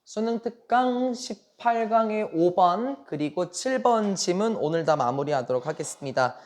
수능 특강 18강의 5번 그리고 7번 지문 오늘 다 마무리하도록 하겠습니다.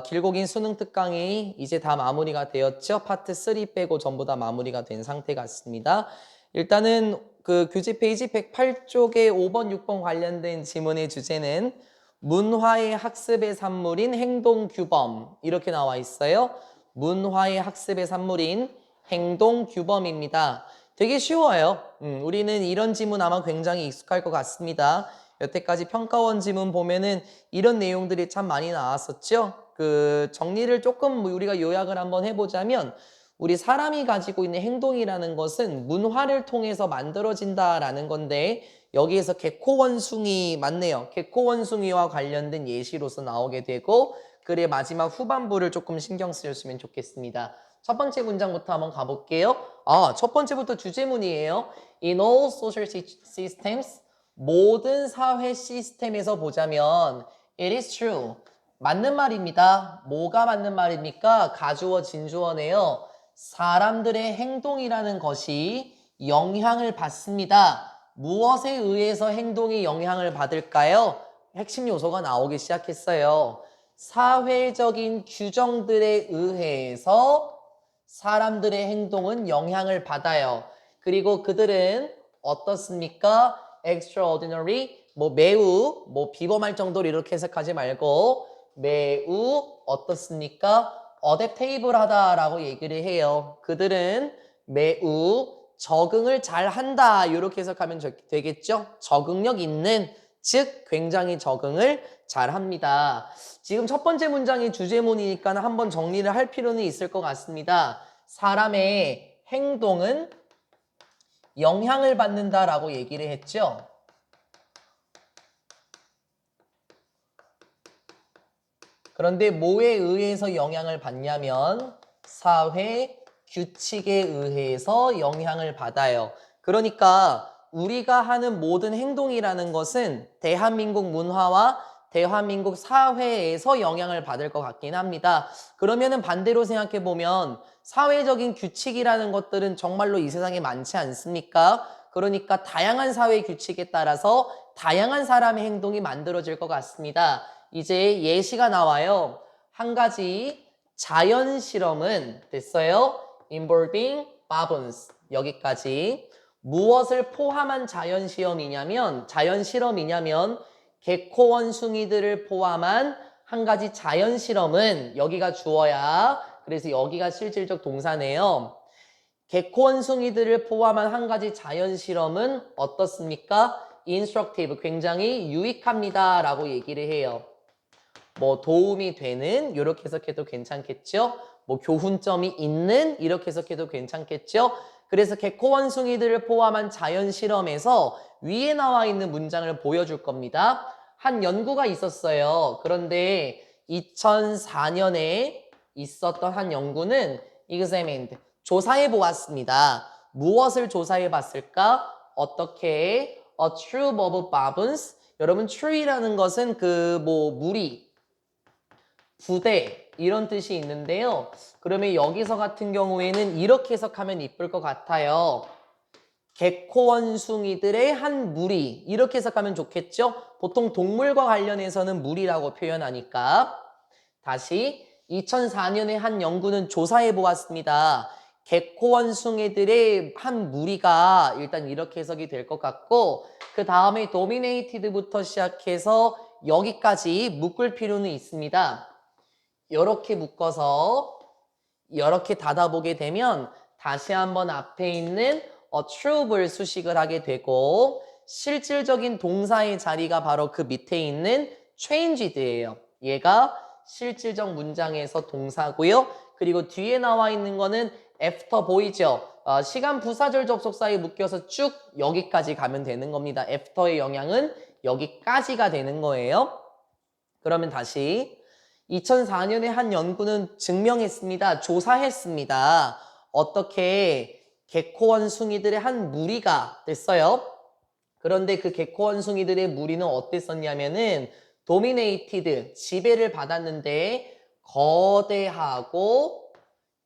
길고 긴 수능 특강이 이제 다 마무리가 되었죠. 파트 3 빼고 전부 다 마무리가 된 상태 같습니다. 일단은 그 교재 페이지 108쪽에 5번, 6번 관련된 지문의 주제는 문화의 학습의 산물인 행동규범 이렇게 나와 있어요. 문화의 학습의 산물인 행동규범입니다. 되게 쉬워요. 우리는 이런 지문 아마 굉장히 익숙할 것 같습니다. 여태까지 평가원 지문 보면은 이런 내용들이 참 많이 나왔었죠. 그 정리를 조금 우리가 요약을 한번 해보자면 우리 사람이 가지고 있는 행동이라는 것은 문화를 통해서 만들어진다라는 건데 여기에서 개코원숭이 맞네요. 개코원숭이와 관련된 예시로서 나오게 되고 글의 마지막 후반부를 조금 신경 쓰셨으면 좋겠습니다. 첫 번째 문장부터 한번 가볼게요. 첫 번째부터 주제문이에요. In all social systems, 모든 사회 시스템에서 보자면 it is true. 맞는 말입니다. 뭐가 맞는 말입니까? 가주어, 진주어네요. 사람들의 행동이라는 것이 영향을 받습니다. 무엇에 의해서 행동이 영향을 받을까요? 핵심 요소가 나오기 시작했어요. 사회적인 규정들에 의해서 사람들의 행동은 영향을 받아요. 그리고 그들은 어떻습니까? extraordinary, 매우, 비범할 정도로 이렇게 해석하지 말고 매우 어떻습니까? 어댑테이블하다라고 얘기를 해요. 그들은 매우 적응을 잘 한다 이렇게 해석하면 되겠죠? 적응력 있는, 즉 굉장히 적응을 잘 합니다. 지금 첫 번째 문장이 주제문이니까 한번 정리를 할 필요는 있을 것 같습니다. 사람의 행동은 영향을 받는다라고 얘기를 했죠. 그런데 뭐에 의해서 영향을 받냐면 사회 규칙에 의해서 영향을 받아요. 그러니까 우리가 하는 모든 행동이라는 것은 대한민국 문화와 대한민국 사회에서 영향을 받을 것 같긴 합니다. 그러면은 반대로 생각해 보면 사회적인 규칙이라는 것들은 정말로 이 세상에 많지 않습니까? 그러니까 다양한 사회 규칙에 따라서 다양한 사람의 행동이 만들어질 것 같습니다. 이제 예시가 나와요. 한 가지 자연 실험은 됐어요. involving baboons 여기까지. 무엇을 포함한 자연 실험이냐면 개코 원숭이들을 포함한 한 가지 자연 실험은 여기가 주어야. 그래서 여기가 실질적 동사네요. 개코 원숭이들을 포함한 한 가지 자연 실험은 어떻습니까? instructive, 굉장히 유익합니다 라고 얘기를 해요. 도움이 되는 이렇게 해석해도 괜찮겠죠? 교훈점이 있는 이렇게 해석해도 괜찮겠죠? 그래서 개코 원숭이들을 포함한 자연 실험에서 위에 나와 있는 문장을 보여줄 겁니다. 한 연구가 있었어요. 그런데 2004년에 있었던 한 연구는 examined, 조사해 보았습니다. 무엇을 조사해 봤을까? 어떻게? A troop of baboons. 여러분, true이라는 것은 무리, 부대 이런 뜻이 있는데요. 그러면 여기서 같은 경우에는 이렇게 해석하면 이쁠 것 같아요. 개코 원숭이들의 한 무리 이렇게 해석하면 좋겠죠? 보통 동물과 관련해서는 무리라고 표현하니까. 다시 2004년에 한 연구는 조사해 보았습니다. 개코 원숭이들의 한 무리가 일단 이렇게 해석이 될 것 같고 그 다음에 dominated부터 시작해서 여기까지 묶을 필요는 있습니다. 이렇게 묶어서 이렇게 닫아보게 되면 다시 한번 앞에 있는 troop을 수식을 하게 되고 실질적인 동사의 자리가 바로 그 밑에 있는 changed예요. 얘가 실질적 문장에서 동사고요. 그리고 뒤에 나와 있는 거는 after 보이죠? 시간 부사절 접속사에 묶여서 쭉 여기까지 가면 되는 겁니다. after의 영향은 여기까지가 되는 거예요. 그러면 다시 2004년에 한 연구는 증명했습니다. 조사했습니다. 어떻게 개코 원숭이들의 한 무리가 됐어요. 그런데 그 개코 원숭이들의 무리는 어땠었냐면은 dominated, 지배를 받았는데 거대하고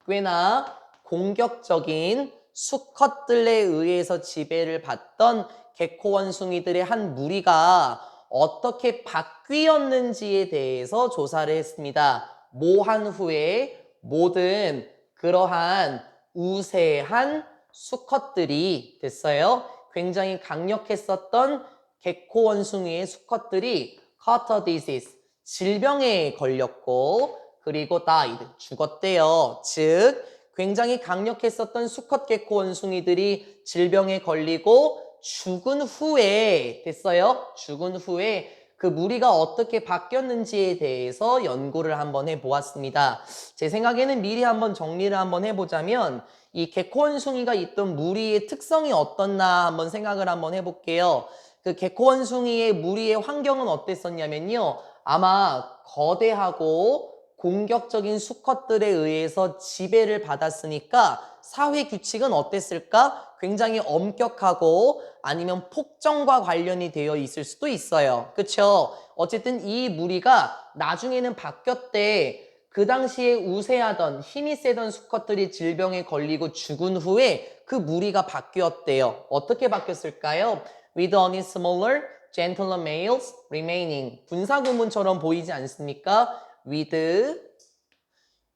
꽤나 공격적인 수컷들에 의해서 지배를 받던 개코 원숭이들의 한 무리가 어떻게 바뀌었는지에 대해서 조사를 했습니다. 모한 후에 모든 그러한 우세한 수컷들이 됐어요. 굉장히 강력했었던 개코 원숭이의 수컷들이 Carter disease, 질병에 걸렸고 그리고 died, 죽었대요. 즉 굉장히 강력했었던 수컷 개코 원숭이들이 질병에 걸리고 죽은 후에 됐어요. 죽은 후에 그 무리가 어떻게 바뀌었는지에 대해서 연구를 한번 해보았습니다. 제 생각에는 미리 한번 정리를 한번 해보자면 이 개코 원숭이가 있던 무리의 특성이 어떻나 한번 생각을 한번 해볼게요. 그 개코 원숭이의 무리의 환경은 어땠었냐면요. 아마 거대하고 공격적인 수컷들에 의해서 지배를 받았으니까 사회 규칙은 어땠을까? 굉장히 엄격하고 아니면 폭정과 관련이 되어 있을 수도 있어요. 그쵸? 어쨌든 이 무리가 나중에는 바뀌었대. 그 당시에 우세하던 힘이 세던 수컷들이 질병에 걸리고 죽은 후에 그 무리가 바뀌었대요. 어떻게 바뀌었을까요? With only smaller, gentler males remaining. 분사구문처럼 보이지 않습니까? with,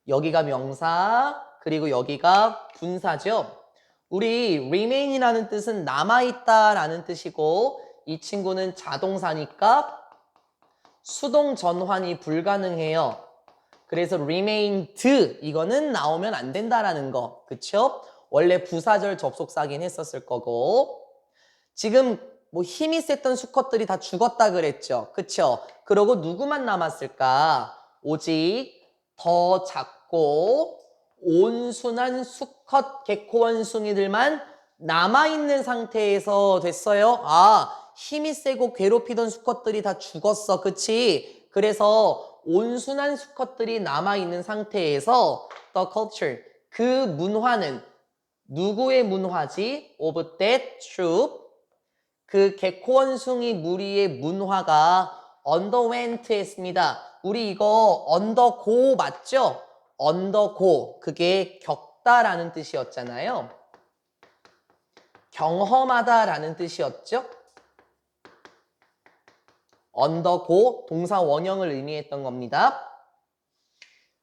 여기가 명사, 그리고 여기가 분사죠. 우리 remain이라는 뜻은 남아있다라는 뜻이고 이 친구는 자동사니까 수동 전환이 불가능해요. 그래서 remained 이거는 나오면 안 된다라는 거. 그쵸? 원래 부사절 접속사긴 했었을 거고 지금 뭐 힘이 셌던 수컷들이 다 죽었다 그랬죠. 그쵸? 그러고 누구만 남았을까? 오직 더 작고 온순한 수컷 개코 원숭이들만 남아있는 상태에서 됐어요. 아, 힘이 세고 괴롭히던 수컷들이 다 죽었어. 그치? 그래서 온순한 수컷들이 남아있는 상태에서 the culture, 그 문화는 누구의 문화지? of that troop, 그 개코 원숭이 무리의 문화가 underwent 했습니다. 우리 이거 undergo 맞죠? undergo, 그게 겪다라는 뜻이었잖아요. 경험하다라는 뜻이었죠? undergo, 동사 원형을 의미했던 겁니다.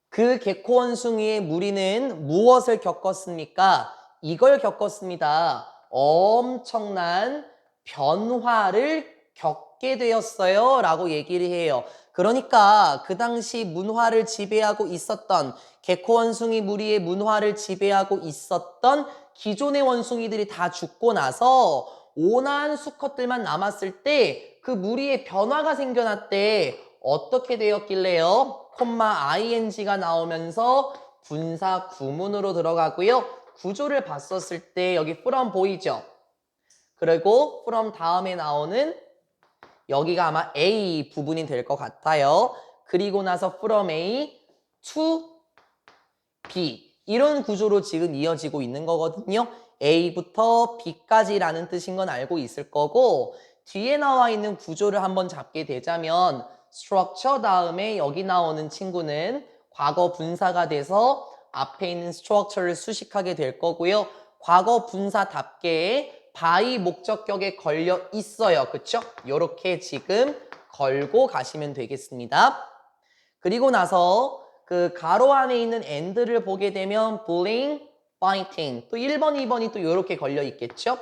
그 개코 원숭이의 무리는 무엇을 겪었습니까? 이걸 겪었습니다. 엄청난 변화를 겪게 되었어요 라고 얘기를 해요. 그러니까 그 당시 문화를 지배하고 있었던 개코 원숭이 무리의 문화를 지배하고 있었던 기존의 원숭이들이 다 죽고 나서 온화한 수컷들만 남았을 때 그 무리의 변화가 생겨났대. 어떻게 되었길래요? 콤마 ing가 나오면서 분사 구문으로 들어가고요. 구조를 봤었을 때 여기 from 보이죠? 그리고 from 다음에 나오는 여기가 아마 A 부분이 될 것 같아요. 그리고 나서 from A to B 이런 구조로 지금 이어지고 있는 거거든요. A부터 B까지라는 뜻인 건 알고 있을 거고 뒤에 나와 있는 구조를 한번 잡게 되자면 structure 다음에 여기 나오는 친구는 과거 분사가 돼서 앞에 있는 structure를 수식하게 될 거고요. 과거 분사답게 by 목적격에 걸려 있어요. 그쵸? 요렇게 지금 걸고 가시면 되겠습니다. 그리고 나서 그 가로 안에 있는 and를 보게 되면 bullying, fighting 또 1번, 2번이 또 요렇게 걸려 있겠죠?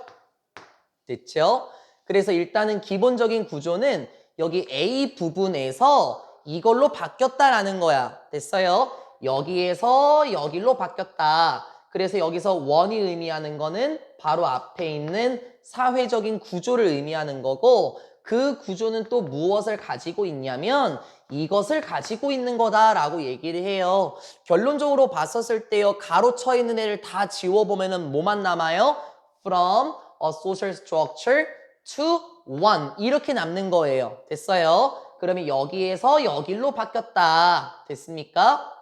됐죠? 그래서 일단은 기본적인 구조는 여기 A 부분에서 이걸로 바뀌었다라는 거야. 됐어요? 여기에서 여기로 바뀌었다. 그래서 여기서 원이 의미하는 거는 바로 앞에 있는 사회적인 구조를 의미하는 거고 그 구조는 또 무엇을 가지고 있냐면 이것을 가지고 있는 거다라고 얘기를 해요. 결론적으로 봤었을 때요. 가로 쳐 있는 애를 다 지워보면은 뭐만 남아요? From a social structure to one 이렇게 남는 거예요. 됐어요? 그러면 여기에서 여기로 바뀌었다. 됐습니까?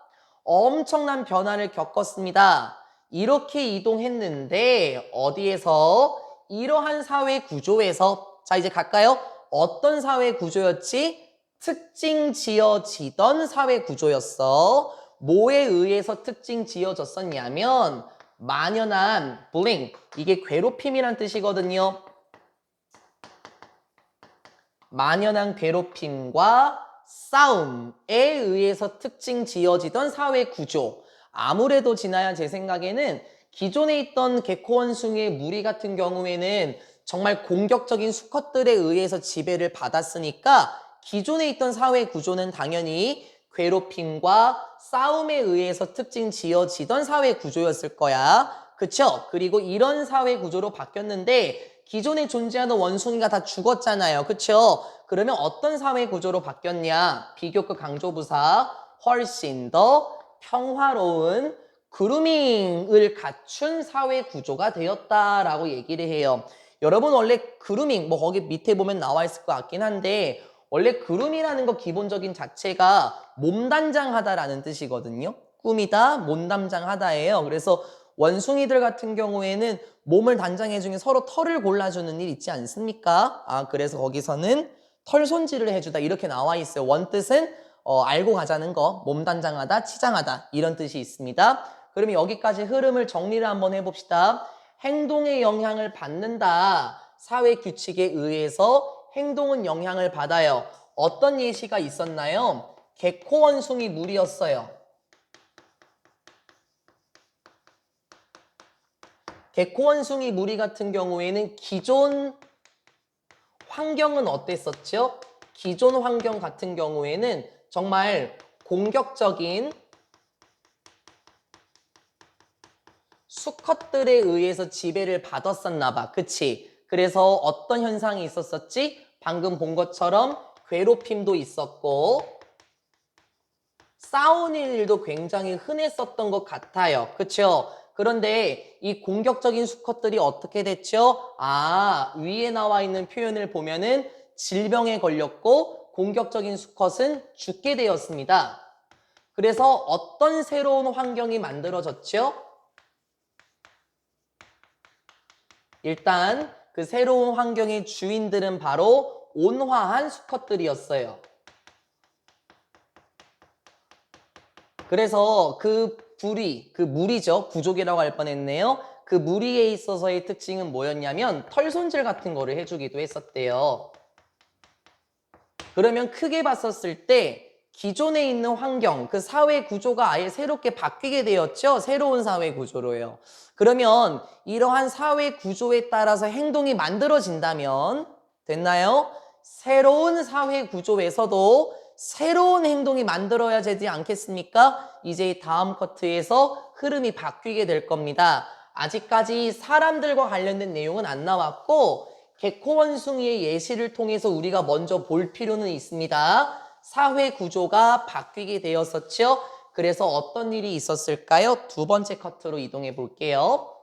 엄청난 변화를 겪었습니다. 이렇게 이동했는데 어디에서? 이러한 사회 구조에서 자 이제 갈까요? 어떤 사회 구조였지? 특징 지어지던 사회 구조였어. 뭐에 의해서 특징 지어졌었냐면 만연한 bullying, 이게 괴롭힘이란 뜻이거든요. 만연한 괴롭힘과 싸움에 의해서 특징 지어지던 사회 구조. 아무래도 진아야 제 생각에는 기존에 있던 개코원숭이의 무리 같은 경우에는 정말 공격적인 수컷들에 의해서 지배를 받았으니까 기존에 있던 사회 구조는 당연히 괴롭힘과 싸움에 의해서 특징 지어지던 사회 구조였을 거야. 그쵸? 그리고 이런 사회 구조로 바뀌었는데 기존에 존재하는 원숭이가 다 죽었잖아요. 그쵸? 그러면 어떤 사회 구조로 바뀌었냐? 비교급 강조부사 훨씬 더 평화로운 그루밍을 갖춘 사회 구조가 되었다라고 얘기를 해요. 여러분 원래 그루밍 뭐 거기 밑에 보면 나와 있을 것 같긴 한데 원래 그루밍이라는 거 기본적인 자체가 몸단장하다라는 뜻이거든요. 꾸미다, 몸단장하다예요. 그래서 원숭이들 같은 경우에는 몸을 단장해주면 서로 털을 골라주는 일 있지 않습니까? 그래서 거기서는 털 손질을 해주다 이렇게 나와 있어요. 원뜻은 알고 가자는 거, 몸 단장하다, 치장하다 이런 뜻이 있습니다. 그러면 여기까지 흐름을 정리를 한번 해봅시다. 행동에 영향을 받는다. 사회 규칙에 의해서 행동은 영향을 받아요. 어떤 예시가 있었나요? 개코원숭이 무리였어요. 개코원숭이 무리 같은 경우에는 기존 환경은 어땠었죠? 기존 환경 같은 경우에는 정말 공격적인 수컷들에 의해서 지배를 받았었나 봐. 그치? 그래서 어떤 현상이 있었었지? 방금 본 것처럼 괴롭힘도 있었고 싸우는 일도 굉장히 흔했었던 것 같아요. 그쵸? 그런데 이 공격적인 수컷들이 어떻게 됐죠? 위에 나와 있는 표현을 보면은 질병에 걸렸고 공격적인 수컷은 죽게 되었습니다. 그래서 어떤 새로운 환경이 만들어졌죠? 일단 그 새로운 환경의 주인들은 바로 온화한 수컷들이었어요. 그래서 그 무리죠. 부족이라고 할 뻔했네요. 그 무리에 있어서의 특징은 뭐였냐면 털 손질 같은 거를 해주기도 했었대요. 그러면 크게 봤었을 때 기존에 있는 환경, 그 사회 구조가 아예 새롭게 바뀌게 되었죠. 새로운 사회 구조로요. 그러면 이러한 사회 구조에 따라서 행동이 만들어진다면 됐나요? 새로운 사회 구조에서도 새로운 행동이 만들어야 되지 않겠습니까? 이제 다음 커트에서 흐름이 바뀌게 될 겁니다. 아직까지 사람들과 관련된 내용은 안 나왔고 개코원숭이의 예시를 통해서 우리가 먼저 볼 필요는 있습니다. 사회 구조가 바뀌게 되었었죠. 그래서 어떤 일이 있었을까요? 두 번째 커트로 이동해 볼게요.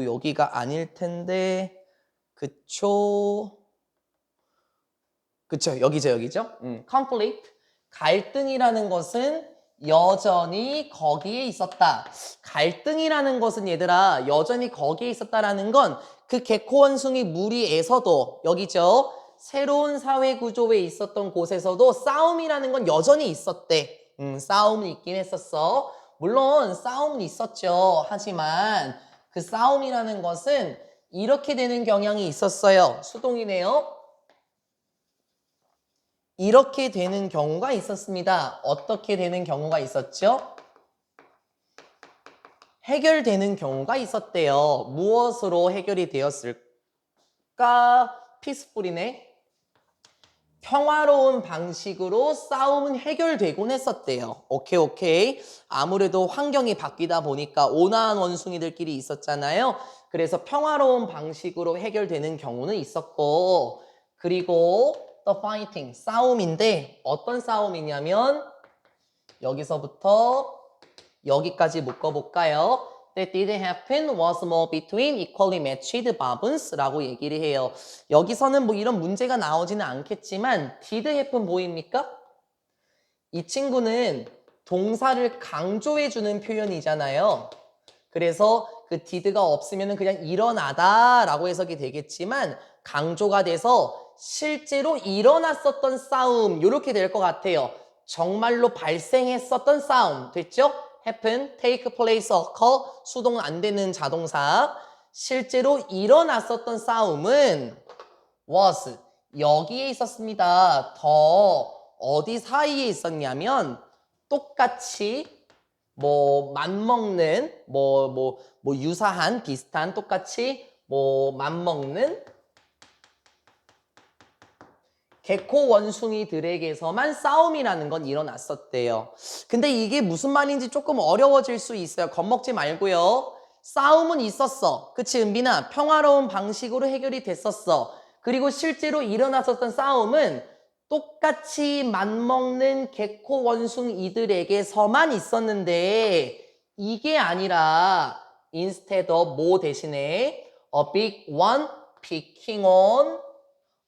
여기가 아닐 텐데 그쵸? 여기죠. conflict. 갈등이라는 것은 여전히 거기에 있었다. 갈등이라는 것은 얘들아 여전히 거기에 있었다라는 건 그 개코원숭이 무리에서도 여기죠. 새로운 사회 구조에 있었던 곳에서도 싸움이라는 건 여전히 있었대. 싸움은 있긴 했었어. 물론 싸움은 있었죠. 하지만 그 싸움이라는 것은 이렇게 되는 경향이 있었어요. 수동이네요. 이렇게 되는 경우가 있었습니다. 어떻게 되는 경우가 있었죠? 해결되는 경우가 있었대요. 무엇으로 해결이 되었을까? 피스풀이네. 평화로운 방식으로 싸움은 해결되곤 했었대요. 오케이. 아무래도 환경이 바뀌다 보니까 온화한 원숭이들끼리 있었잖아요. 그래서 평화로운 방식으로 해결되는 경우는 있었고 그리고 the fighting, 싸움인데 어떤 싸움이냐면 여기서부터 여기까지 묶어볼까요? That didn't happen was more between equally matched baboons 라고 얘기를 해요. 여기서는 뭐 이런 문제가 나오지는 않겠지만 did happen 보입니까? 이 친구는 동사를 강조해주는 표현이잖아요. 그래서 그 did가 없으면 그냥 일어나다 라고 해석이 되겠지만 강조가 돼서 실제로 일어났었던 싸움 이렇게 될 것 같아요. 정말로 발생했었던 싸움 됐죠? happen, take place, occur, 수동 안 되는 자동사. 실제로 일어났었던 싸움은 was, 여기에 있었습니다. 더 어디 사이에 있었냐면 똑같이 맞먹는 유사한 비슷한 똑같이 맞먹는 개코 원숭이들에게서만 싸움이라는 건 일어났었대요. 근데 이게 무슨 말인지 조금 어려워질 수 있어요. 겁먹지 말고요. 싸움은 있었어. 그치, 은빈아? 평화로운 방식으로 해결이 됐었어. 그리고 실제로 일어났었던 싸움은 똑같이 맞먹는 개코 원숭이들에게서만 있었는데 이게 아니라 instead of 뭐 대신에 a big one picking on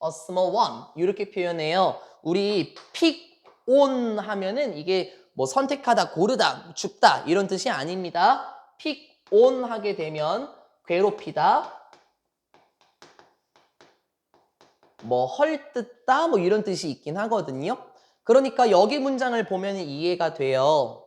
a small one 이렇게 표현해요. 우리 pick on 하면은 이게 선택하다, 고르다, 줍다 이런 뜻이 아닙니다. pick on 하게 되면 괴롭히다, 헐뜯다 이런 뜻이 있긴 하거든요. 그러니까 여기 문장을 보면 이해가 돼요.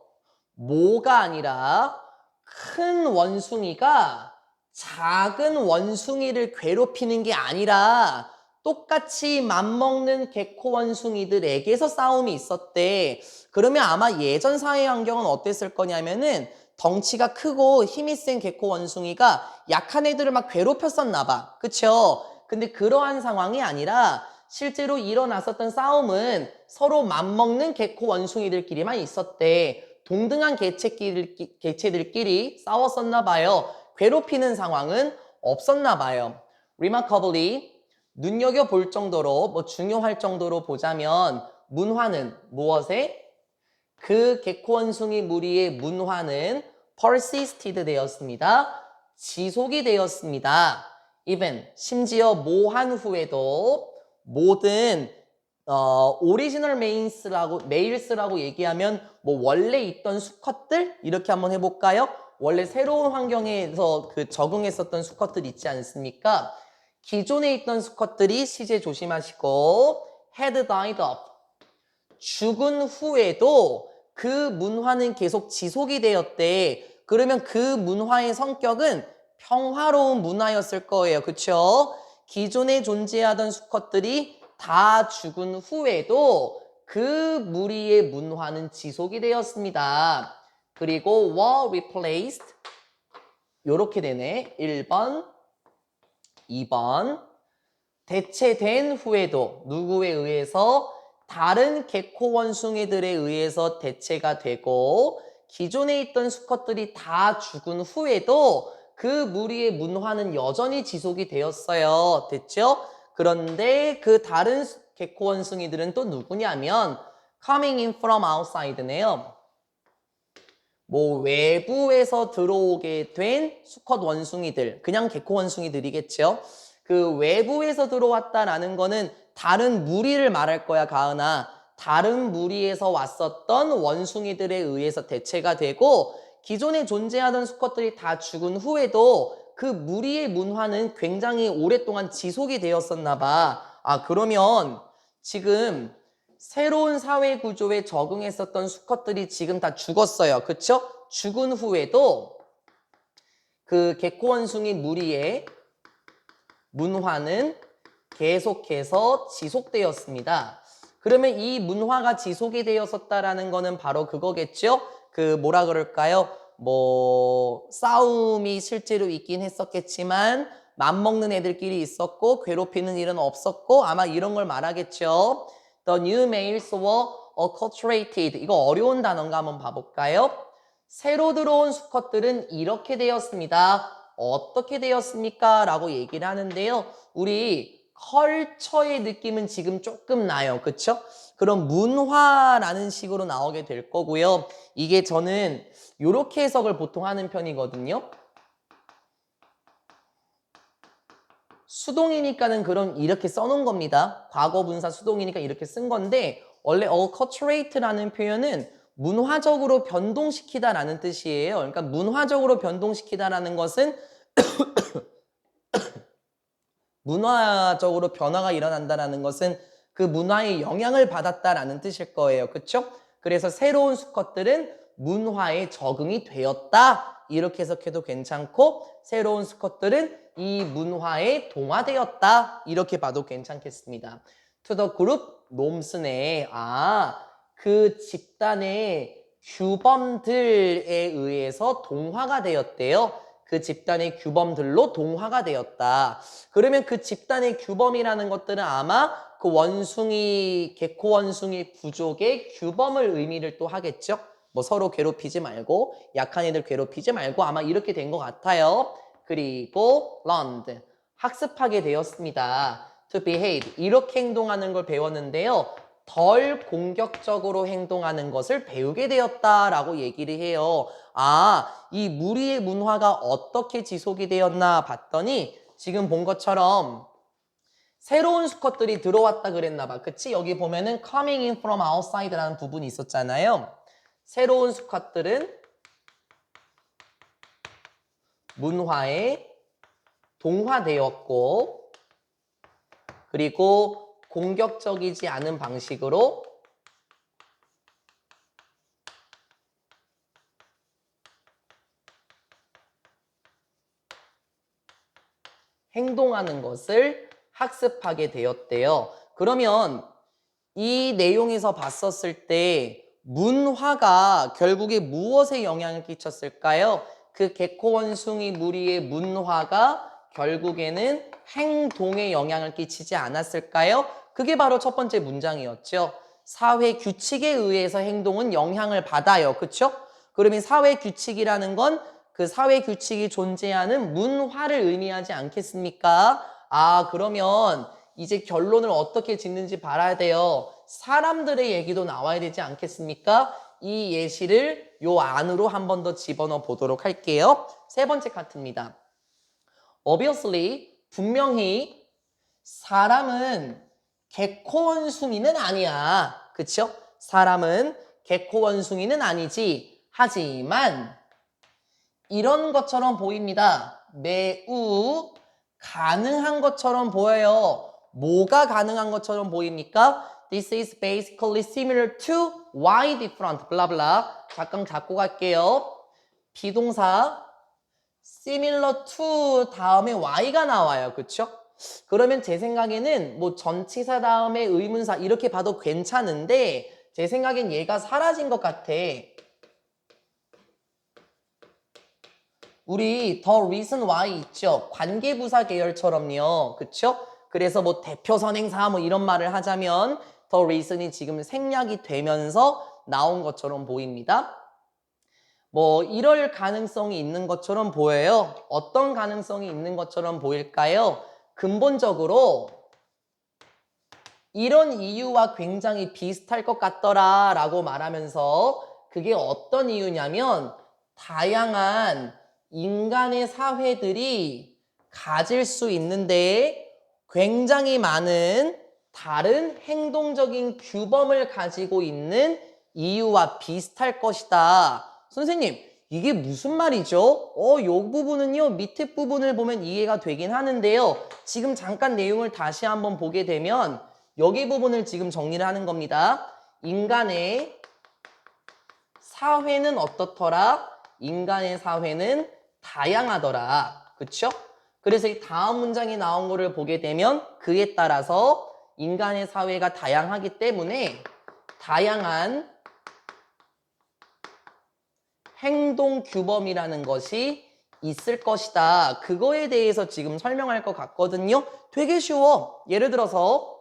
뭐가 아니라 큰 원숭이가 작은 원숭이를 괴롭히는 게 아니라 똑같이 맘먹는 개코 원숭이들에게서 싸움이 있었대. 그러면 아마 예전 사회 환경은 어땠을 거냐면은 덩치가 크고 힘이 센 개코 원숭이가 약한 애들을 막 괴롭혔었나 봐. 그쵸? 근데 그러한 상황이 아니라 실제로 일어났었던 싸움은 서로 맘먹는 개코 원숭이들끼리만 있었대. 동등한 개체들끼리 싸웠었나 봐요. 괴롭히는 상황은 없었나 봐요. Remarkably, 눈여겨볼 정도로 중요할 정도로 보자면 문화는 무엇에? 그 개코 원숭이 무리의 문화는 persisted 되었습니다. 지속이 되었습니다. even 심지어 모한 후에도 모든 오리지널 메일스라고 얘기하면 원래 있던 수컷들 이렇게 한번 해볼까요? 원래 새로운 환경에서 적응했었던 수컷들 있지 않습니까? 기존에 있던 수컷들이 시제 조심하시고 had died up 죽은 후에도 그 문화는 계속 지속이 되었대. 그러면 그 문화의 성격은 평화로운 문화였을 거예요. 그쵸? 기존에 존재하던 수컷들이 다 죽은 후에도 그 무리의 문화는 지속이 되었습니다. 그리고 were replaced 요렇게 되네. 1번, 2번 대체된 후에도 누구에 의해서? 다른 개코 원숭이들에 의해서 대체가 되고 기존에 있던 수컷들이 다 죽은 후에도 그 무리의 문화는 여전히 지속이 되었어요. 됐죠? 그런데 그 다른 개코 원숭이들은 또 누구냐면 coming in from outside네요. 외부에서 들어오게 된 수컷 원숭이들, 그냥 개코 원숭이들이겠죠. 그 외부에서 들어왔다라는 거는 다른 무리를 말할 거야, 가은아. 다른 무리에서 왔었던 원숭이들에 의해서 대체가 되고 기존에 존재하던 수컷들이 다 죽은 후에도 그 무리의 문화는 굉장히 오랫동안 지속이 되었었나 봐. 그러면 지금 새로운 사회 구조에 적응했었던 수컷들이 지금 다 죽었어요. 그쵸? 죽은 후에도 그 개코 원숭이 무리의 문화는 계속해서 지속되었습니다. 그러면 이 문화가 지속이 되었었다라는 거는 바로 그거겠죠? 뭐라 그럴까요? 싸움이 실제로 있긴 했었겠지만 맘먹는 애들끼리 있었고 괴롭히는 일은 없었고 아마 이런 걸 말하겠죠. The new males were acculturated. 이거 어려운 단어인가 한번 봐볼까요? 새로 들어온 수컷들은 이렇게 되었습니다. 어떻게 되었습니까? 라고 얘기를 하는데요. 우리 컬처의 느낌은 지금 조금 나요. 그쵸? 그럼 문화라는 식으로 나오게 될 거고요. 이게 저는 이렇게 해석을 보통 하는 편이거든요. 수동이니까는 그럼 이렇게 써놓은 겁니다. 과거 분사 수동이니까 이렇게 쓴 건데 원래 acculturate라는 표현은 문화적으로 변동시키다라는 뜻이에요. 그러니까 문화적으로 변동시키다라는 것은 문화적으로 변화가 일어난다라는 것은 그 문화의 영향을 받았다라는 뜻일 거예요. 그렇죠? 그래서 새로운 수컷들은 문화에 적응이 되었다. 이렇게 해석해도 괜찮고 새로운 수컷들은 이 문화에 동화되었다. 이렇게 봐도 괜찮겠습니다. To the group norms네. 그 집단의 규범들에 의해서 동화가 되었대요. 그 집단의 규범들로 동화가 되었다. 그러면 그 집단의 규범이라는 것들은 아마 그 원숭이, 개코 원숭이 부족의 규범을 의미를 또 하겠죠. 뭐 서로 괴롭히지 말고 약한 애들 괴롭히지 말고 아마 이렇게 된 것 같아요. 그리고 learned, 학습하게 되었습니다. to behave, 이렇게 행동하는 걸 배웠는데요. 덜 공격적으로 행동하는 것을 배우게 되었다라고 얘기를 해요. 이 무리의 문화가 어떻게 지속이 되었나 봤더니 지금 본 것처럼 새로운 수컷들이 들어왔다 그랬나 봐. 그치? 여기 보면은 coming in from outside라는 부분이 있었잖아요. 새로운 수컷들은 문화에 동화되었고 그리고 공격적이지 않은 방식으로 행동하는 것을 학습하게 되었대요. 그러면 이 내용에서 봤었을 때 문화가 결국에 무엇에 영향을 끼쳤을까요? 그 개코 원숭이 무리의 문화가 결국에는 행동에 영향을 끼치지 않았을까요? 그게 바로 첫 번째 문장이었죠. 사회 규칙에 의해서 행동은 영향을 받아요. 그렇죠? 그러면 사회 규칙이라는 건 그 사회 규칙이 존재하는 문화를 의미하지 않겠습니까? 그러면 이제 결론을 어떻게 짓는지 봐야 돼요. 사람들의 얘기도 나와야 되지 않겠습니까? 이 예시를 요 안으로 한 번 더 집어넣어 보도록 할게요. 세 번째 카트입니다. Obviously, 분명히 사람은 개코 원숭이는 아니야. 그쵸? 사람은 개코 원숭이는 아니지. 하지만 이런 것처럼 보입니다. 매우 가능한 것처럼 보여요. 뭐가 가능한 것처럼 보입니까? This is basically similar to why different blah blah. 잠깐 잡고 갈게요. 비동사 similar to 다음에 y가 나와요. 그쵸? 그러면 제 생각에는 뭐 전치사 다음에 의문사 이렇게 봐도 괜찮은데 제 생각엔 얘가 사라진 것 같아. 우리 the reason why 있죠. 관계부사 계열처럼요. 그쵸? 그래서 뭐 대표 선행사 뭐 이런 말을 하자면 the reason이 지금 생략이 되면서 나온 것처럼 보입니다. 뭐 이럴 가능성이 있는 것처럼 보여요. 어떤 가능성이 있는 것처럼 보일까요? 근본적으로 이런 이유와 굉장히 비슷할 것 같더라 라고 말하면서 그게 어떤 이유냐면 다양한 인간의 사회들이 가질 수 있는데 굉장히 많은 다른 행동적인 규범을 가지고 있는 이유와 비슷할 것이다. 선생님, 이게 무슨 말이죠? 요 부분은요, 밑에 부분을 보면 이해가 되긴 하는데요. 지금 잠깐 내용을 다시 한번 보게 되면 여기 부분을 지금 정리를 하는 겁니다. 인간의 사회는 어떻더라? 인간의 사회는 다양하더라. 그쵸? 그래서 이 다음 문장이 나온 거를 보게 되면 그에 따라서 인간의 사회가 다양하기 때문에 다양한 행동 규범이라는 것이 있을 것이다. 그거에 대해서 지금 설명할 것 같거든요. 되게 쉬워. 예를 들어서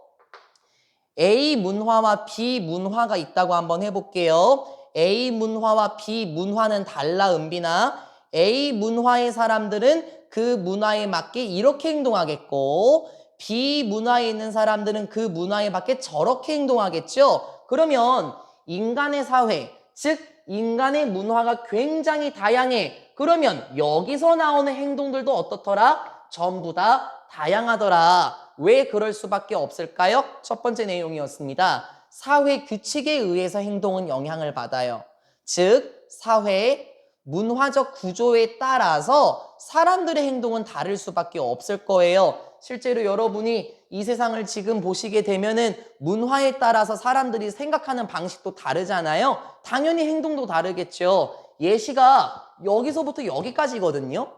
A 문화와 B 문화가 있다고 한번 해볼게요. A 문화와 B 문화는 달라, 은빈아. A 문화의 사람들은 그 문화에 맞게 이렇게 행동하겠고 B 문화에 있는 사람들은 그 문화에 맞게 저렇게 행동하겠죠. 그러면 인간의 사회, 즉 인간의 문화가 굉장히 다양해. 그러면 여기서 나오는 행동들도 어떻더라? 전부 다 다양하더라. 왜 그럴 수밖에 없을까요? 첫 번째 내용이었습니다. 사회 규칙에 의해서 행동은 영향을 받아요. 즉 사회 문화적 구조에 따라서 사람들의 행동은 다를 수밖에 없을 거예요. 실제로 여러분이 이 세상을 지금 보시게 되면은 문화에 따라서 사람들이 생각하는 방식도 다르잖아요. 당연히 행동도 다르겠죠. 예시가 여기서부터 여기까지거든요.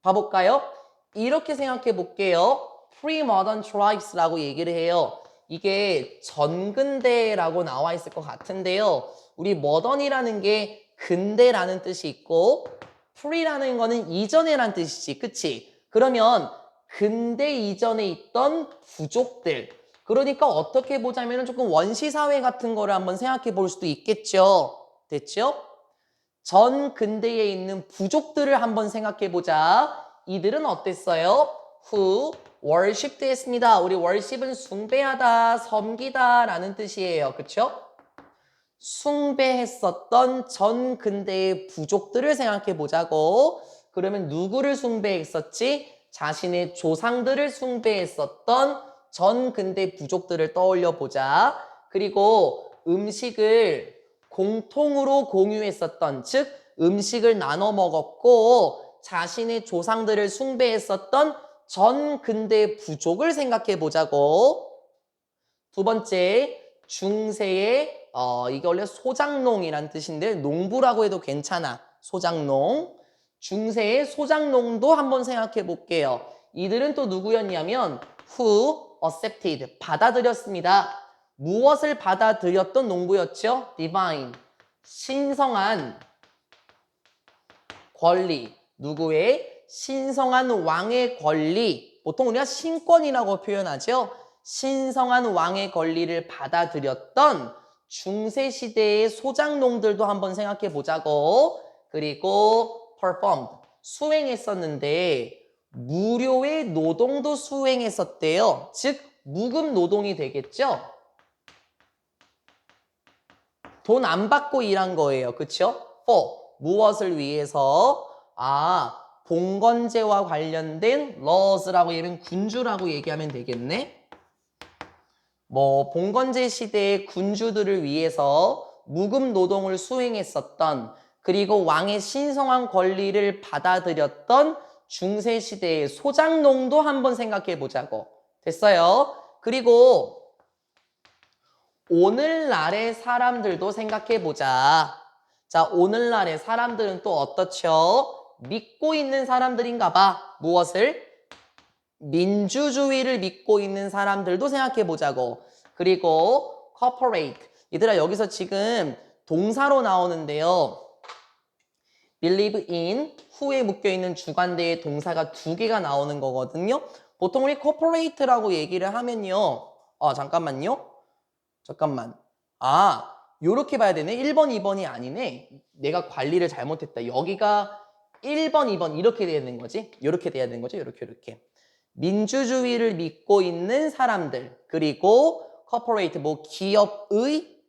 봐볼까요? 이렇게 생각해 볼게요. Pre-modern tribes라고 얘기를 해요. 이게 전근대라고 나와 있을 것 같은데요. 우리 modern이라는 게 근대라는 뜻이 있고 pre라는 거는 이전에란 뜻이지, 그치? 그러면 근대 이전에 있던 부족들, 그러니까 어떻게 보자면 조금 원시사회 같은 거를 한번 생각해 볼 수도 있겠죠. 됐죠? 전 근대에 있는 부족들을 한번 생각해 보자. 이들은 어땠어요? Who worshiped 했습니다. 우리 worship은 숭배하다, 섬기다 라는 뜻이에요. 그쵸? 숭배했었던 전 근대의 부족들을 생각해 보자고. 그러면 누구를 숭배했었지? 자신의 조상들을 숭배했었던 전 근대 부족들을 떠올려 보자. 그리고 음식을 공통으로 공유했었던, 즉 음식을 나눠 먹었고 자신의 조상들을 숭배했었던 전 근대 부족을 생각해 보자고. 두 번째, 중세의 이게 원래 소장농이란 뜻인데 농부라고 해도 괜찮아. 소장농. 중세의 소장농도 한번 생각해 볼게요. 이들은 또 누구였냐면 who accepted, 받아들였습니다. 무엇을 받아들였던 농부였죠? divine, 신성한 권리. 누구의? 신성한 왕의 권리. 보통 우리가 신권이라고 표현하죠. 신성한 왕의 권리를 받아들였던 중세시대의 소장농들도 한번 생각해 보자고. 그리고 performed, 수행했었는데 무료의 노동도 수행했었대요. 즉 무급 노동이 되겠죠. 돈 안 받고 일한 거예요. 그쵸? for, 무엇을 위해서? 봉건제와 관련된 laws라고 얘기하면 군주라고 얘기하면 되겠네. 봉건제 시대의 군주들을 위해서 무급 노동을 수행했었던, 그리고 왕의 신성한 권리를 받아들였던 중세시대의 소장농도 한번 생각해 보자고. 됐어요? 그리고 오늘날의 사람들도 생각해 보자. 자, 오늘날의 사람들은 또 어떻죠? 믿고 있는 사람들인가 봐. 무엇을? 민주주의를 믿고 있는 사람들도 생각해 보자고. 그리고 corporate. 얘들아, 여기서 지금 동사로 나오는데요. believe in, who에 묶여있는 주관대의 동사가 두 개가 나오는 거거든요. 보통 우리 corporate라고 얘기를 하면요. 잠깐만요. 요렇게 봐야 되네. 1번, 2번이 아니네. 내가 관리를 잘못했다. 여기가 1번, 2번 이렇게 돼야 되는 거지. 요렇게 돼야 되는 거죠. 요렇게. 민주주의를 믿고 있는 사람들. 그리고 corporate, 기업의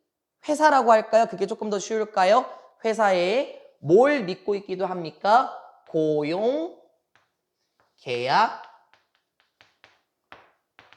회사라고 할까요? 그게 조금 더 쉬울까요? 회사에 뭘 믿고 있기도 합니까? 고용, 계약,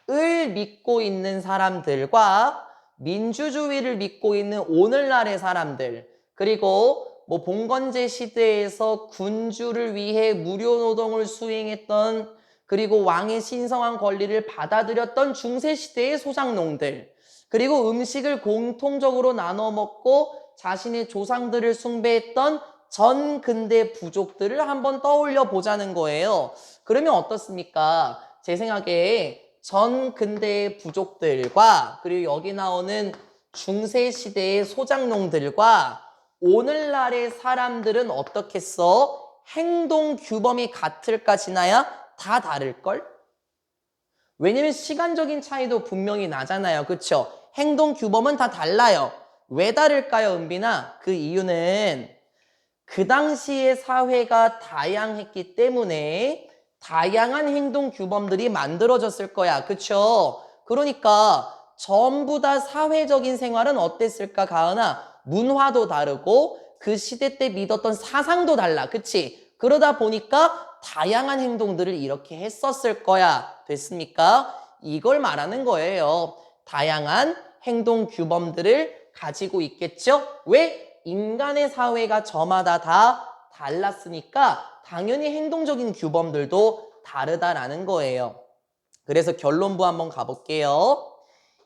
을 믿고 있는 사람들과 민주주의를 믿고 있는 오늘날의 사람들, 그리고 봉건제 시대에서 군주를 위해 무료 노동을 수행했던, 그리고 왕의 신성한 권리를 받아들였던 중세시대의 소장농들, 그리고 음식을 공통적으로 나눠 먹고 자신의 조상들을 숭배했던 전 근대 부족들을 한번 떠올려 보자는 거예요. 그러면 어떻습니까? 제 생각에 전 근대의 부족들과 그리고 여기 나오는 중세시대의 소장농들과 오늘날의 사람들은 어떻겠어? 행동 규범이 같을까 지나야 다 다를걸? 왜냐면 시간적인 차이도 분명히 나잖아요. 그쵸? 행동 규범은 다 달라요. 왜 다를까요, 은빈아? 그 이유는 그 당시의 사회가 다양했기 때문에 다양한 행동 규범들이 만들어졌을 거야. 그쵸? 그러니까 전부 다 사회적인 생활은 어땠을까, 가은아? 문화도 다르고 그 시대 때 믿었던 사상도 달라. 그치? 그러다 보니까 다양한 행동들을 이렇게 했었을 거야. 됐습니까? 이걸 말하는 거예요. 다양한 행동 규범들을 가지고 있겠죠? 왜? 인간의 사회가 저마다 다 달랐으니까 당연히 행동적인 규범들도 다르다라는 거예요. 그래서 결론부 한번 가볼게요.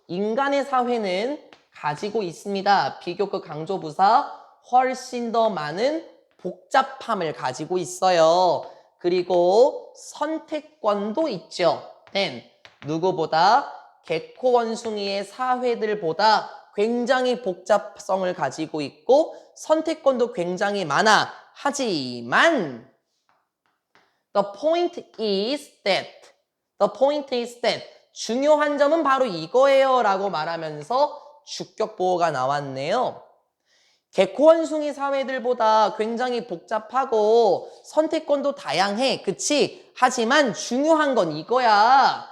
인간의 사회는 가지고 있습니다. 비교급 강조부사 훨씬 더 많은 복잡함을 가지고 있어요. 그리고 선택권도 있죠. then 누구보다 개코 원숭이의 사회들보다 굉장히 복잡성을 가지고 있고 선택권도 굉장히 많아. 하지만 the point is that 중요한 점은 바로 이거예요 라고 말하면서 주격보호가 나왔네요. 개코원숭이 사회들보다 굉장히 복잡하고 선택권도 다양해. 그치? 하지만 중요한 건 이거야.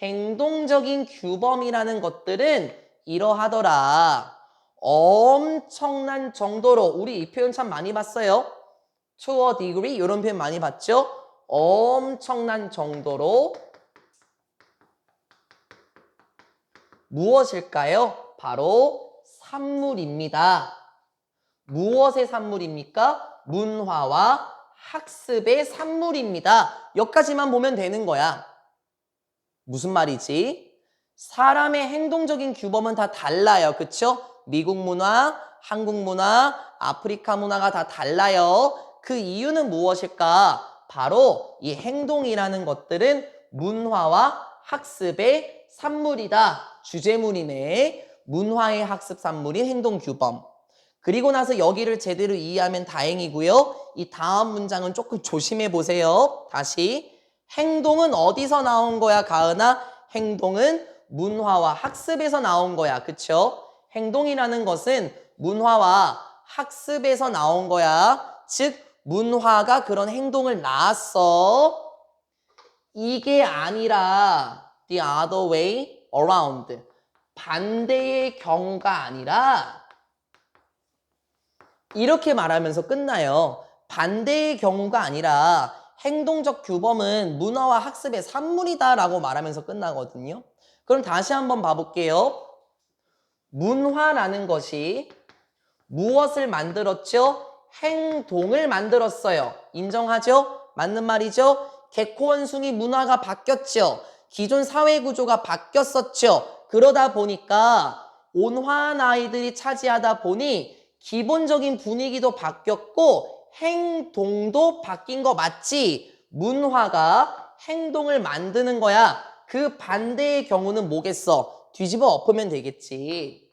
행동적인 규범이라는 것들은 이러하더라. 엄청난 정도로 우리 이 표현 참 많이 봤어요. to a degree 이런 표현 많이 봤죠? 엄청난 정도로 무엇일까요? 바로 산물입니다. 무엇의 산물입니까? 문화와 학습의 산물입니다. 여기까지만 보면 되는 거야. 무슨 말이지? 사람의 행동적인 규범은 다 달라요. 그쵸? 미국 문화, 한국 문화, 아프리카 문화가 다 달라요. 그 이유는 무엇일까? 바로 이 행동이라는 것들은 문화와 학습의 산물이다. 주제문이네. 문화의 학습 산물인 행동규범. 그리고 나서 여기를 제대로 이해하면 다행이고요. 이 다음 문장은 조금 조심해 보세요. 다시. 행동은 어디서 나온 거야, 가은아? 행동은 문화와 학습에서 나온 거야. 그쵸? 행동이라는 것은 문화와 학습에서 나온 거야. 즉, 문화가 그런 행동을 낳았어. 이게 아니라 the other way around. 반대의 경우가 아니라 이렇게 말하면서 끝나요. 반대의 경우가 아니라 행동적 규범은 문화와 학습의 산물이다 라고 말하면서 끝나거든요. 그럼 다시 한번 봐볼게요. 문화라는 것이 무엇을 만들었죠? 행동을 만들었어요. 인정하죠? 맞는 말이죠? 개코원숭이 문화가 바뀌었죠. 기존 사회구조가 바뀌었었죠. 그러다 보니까 온화한 아이들이 차지하다 보니 기본적인 분위기도 바뀌었고 행동도 바뀐 거 맞지? 문화가 행동을 만드는 거야. 그 반대의 경우는 뭐겠어? 뒤집어 엎으면 되겠지.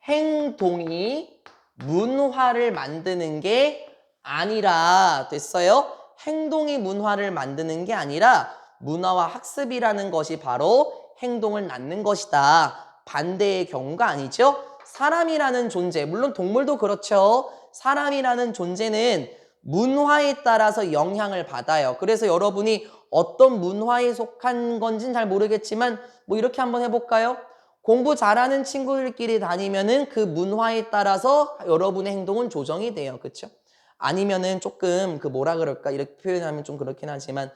행동이 문화를 만드는 게 아니라 됐어요? 행동이 문화를 만드는 게 아니라 문화와 학습이라는 것이 바로 행동을 낳는 것이다. 반대의 경우가 아니죠? 사람이라는 존재, 물론 동물도 그렇죠. 사람이라는 존재는 문화에 따라서 영향을 받아요. 그래서 여러분이 어떤 문화에 속한 건지는 잘 모르겠지만 뭐 이렇게 한번 해볼까요? 공부 잘하는 친구들끼리 다니면은 그 문화에 따라서 여러분의 행동은 조정이 돼요. 그렇죠? 아니면은 조금 그 뭐라 그럴까 이렇게 표현하면 좀 그렇긴 하지만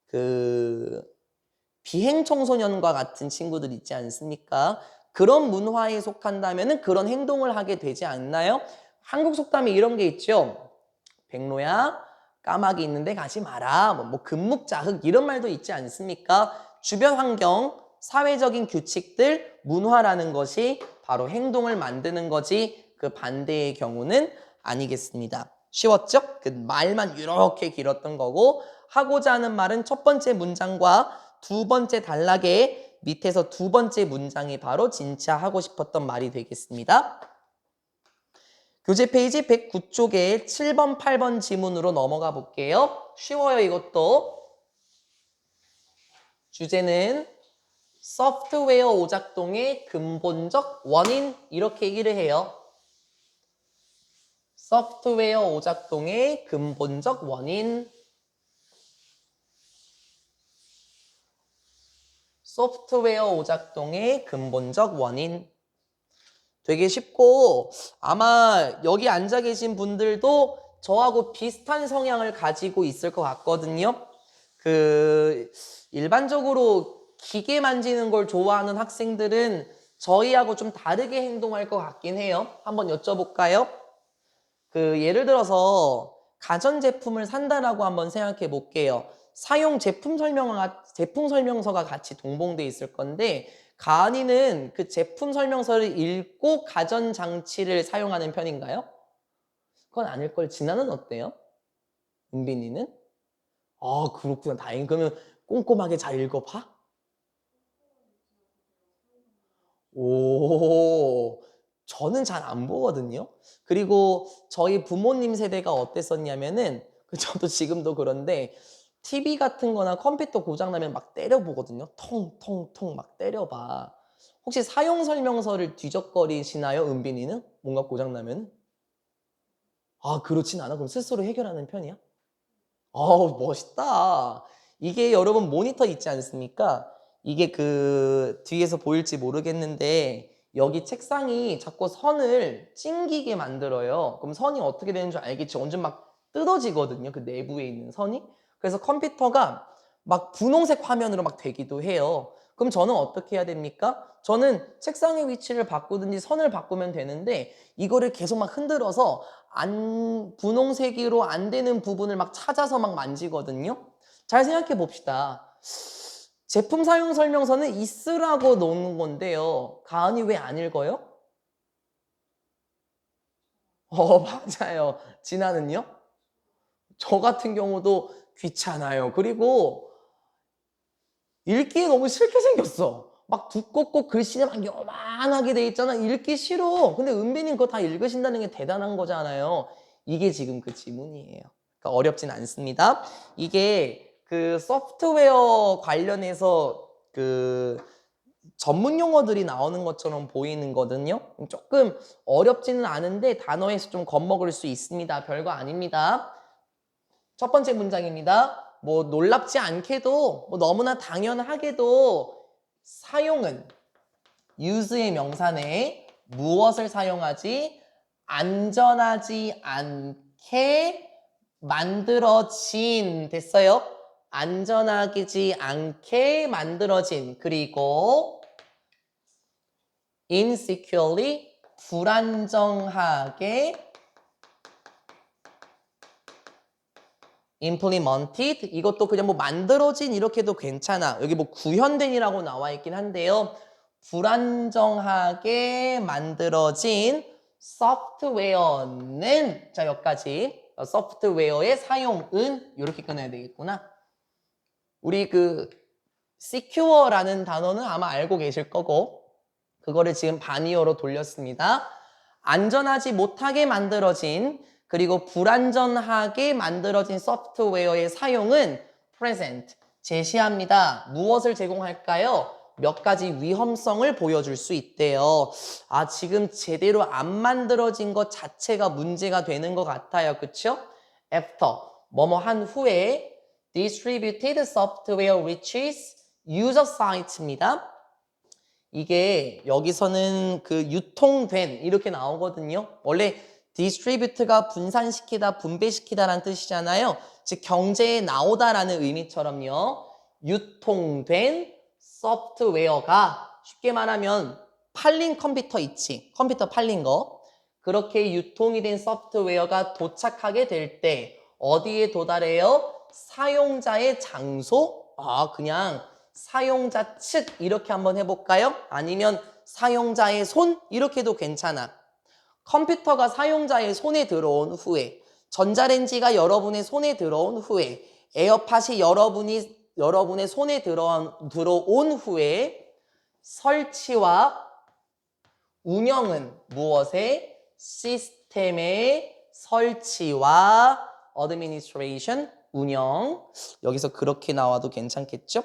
그 비행 청소년과 같은 친구들 있지 않습니까? 그런 문화에 속한다면은 그런 행동을 하게 되지 않나요? 한국 속담에 이런 게 있죠. 백로야 까마귀 있는데 가지 마라. 뭐 금묵자흑 이런 말도 있지 않습니까? 주변 환경, 사회적인 규칙들, 문화라는 것이 바로 행동을 만드는 거지 그 반대의 경우는 아니겠습니다. 쉬웠죠? 그 말만 이렇게 길었던 거고 하고자 하는 말은 첫 번째 문장과 두 번째 단락의 밑에서 두 번째 문장이 바로 진짜 하고 싶었던 말이 되겠습니다. 교재 페이지 109쪽에 7번, 8번 지문으로 넘어가 볼게요. 쉬워요, 이것도. 주제는 소프트웨어 오작동의 근본적 원인 이렇게 얘기를 해요. 소프트웨어 오작동의 근본적 원인. 소프트웨어 오작동의 근본적 원인. 되게 쉽고 아마 여기 앉아 계신 분들도 저하고 비슷한 성향을 가지고 있을 것 같거든요. 일반적으로 기계 만지는 걸 좋아하는 학생들은 저희하고 좀 다르게 행동할 것 같긴 해요. 한번 여쭤볼까요? 예를 들어서 가전제품을 산다라고 한번 생각해 볼게요. 사용 제품 설명서가 같이 동봉돼 있을 건데 가은이는 그 제품 설명서를 읽고 가전장치를 사용하는 편인가요? 그건 아닐 걸. 진아는 어때요? 은빈이는? 아, 그렇구나. 다행. 그러면 꼼꼼하게 잘 읽어봐? 오, 저는 잘 안 보거든요. 그리고 저희 부모님 세대가 어땠었냐면은, 저도 지금도 그런데, TV 같은 거나 컴퓨터 고장나면 막 때려보거든요. 통통통 막 때려봐. 혹시 사용 설명서를 뒤적거리시나요, 은빈이는? 뭔가 고장나면? 아, 그렇진 않아? 그럼 스스로 해결하는 편이야? 멋있다. 이게 여러분 모니터 있지 않습니까? 이게 그 뒤에서 보일지 모르겠는데 여기 책상이 자꾸 선을 찡기게 만들어요. 그럼 선이 어떻게 되는 줄 알겠죠? 완전 막 뜯어지거든요. 그 내부에 있는 선이. 그래서 컴퓨터가 막 분홍색 화면으로 막 되기도 해요. 그럼 저는 어떻게 해야 됩니까? 저는 책상의 위치를 바꾸든지 선을 바꾸면 되는데 이거를 계속 막 흔들어서 분홍색으로 안 되는 부분을 막 찾아서 막 만지거든요. 잘 생각해 봅시다. 제품 사용 설명서는 있으라고 놓는 건데요. 가은이 왜 안 읽어요? 맞아요. 진아는요? 저 같은 경우도 귀찮아요. 그리고 읽기 너무 싫게 생겼어. 막 두껍고 글씨가 막 요만하게 돼 있잖아. 읽기 싫어. 근데 은빈이는 그거 다 읽으신다는 게 대단한 거잖아요. 이게 지금 그 지문이에요. 그러니까 어렵진 않습니다. 이게 그 소프트웨어 관련해서 그 전문 용어들이 나오는 것처럼 보이는 거거든요. 조금 어렵지는 않은데 단어에서 좀 겁먹을 수 있습니다. 별거 아닙니다. 첫 번째 문장입니다. 뭐 놀랍지 않게도 뭐 너무나 당연하게도 사용은 use의 명사네 무엇을 사용하지? 안전하지 않게 만들어진 됐어요? 안전하지 않게 만들어진 그리고 insecurely 불안정하게 implemented 이것도 그냥 뭐 만들어진 이렇게도 괜찮아. 여기 뭐 구현된이라고 나와 있긴 한데요. 불안정하게 만들어진 소프트웨어는 자 여기까지 소프트웨어의 사용은 이렇게 끊어야 되겠구나. 우리 그 secure라는 단어는 아마 알고 계실 거고 그거를 지금 반이어로 돌렸습니다. 안전하지 못하게 만들어진 그리고 불안전하게 만들어진 소프트웨어의 사용은 present, 제시합니다. 무엇을 제공할까요? 몇 가지 위험성을 보여줄 수 있대요. 아, 지금 제대로 안 만들어진 것 자체가 문제가 되는 것 같아요. 그쵸? after, 뭐뭐 한 후에 distributed software reaches user sites입니다. 이게 여기서는 그 유통된 이렇게 나오거든요. 원래 distribute가 분산시키다, 분배시키다라는 뜻이잖아요. 즉 경제에 나오다라는 의미처럼요. 유통된 소프트웨어가 쉽게 말하면 팔린 컴퓨터 있지. 컴퓨터 팔린 거. 그렇게 유통이 된 소프트웨어가 도착하게 될 때 어디에 도달해요? 사용자의 장소? 그냥 사용자 측 이렇게 한번 해볼까요? 아니면 사용자의 손 이렇게도 괜찮아. 컴퓨터가 사용자의 손에 들어온 후에 전자레인지가 여러분의 손에 들어온 후에 에어팟이 여러분의 손에 들어온 후에 설치와 운영은 무엇에? 시스템의 설치와 administration 운영. 여기서 그렇게 나와도 괜찮겠죠?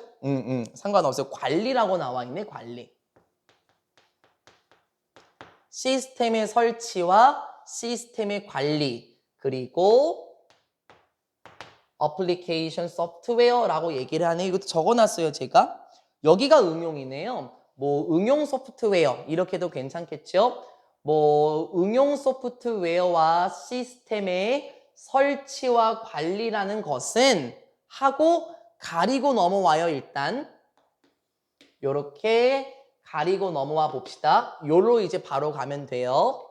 상관없어요. 관리라고 나와 있네, 관리. 시스템의 설치와 시스템의 관리. 그리고 어플리케이션 소프트웨어라고 얘기를 하네. 이것도 적어놨어요, 제가. 여기가 응용이네요. 뭐 응용 소프트웨어 이렇게도 괜찮겠죠? 뭐 응용 소프트웨어와 시스템의 설치와 관리라는 것은 하고 가리고 넘어와요. 일단 요렇게 가리고 넘어와 봅시다. 요로 이제 바로 가면 돼요.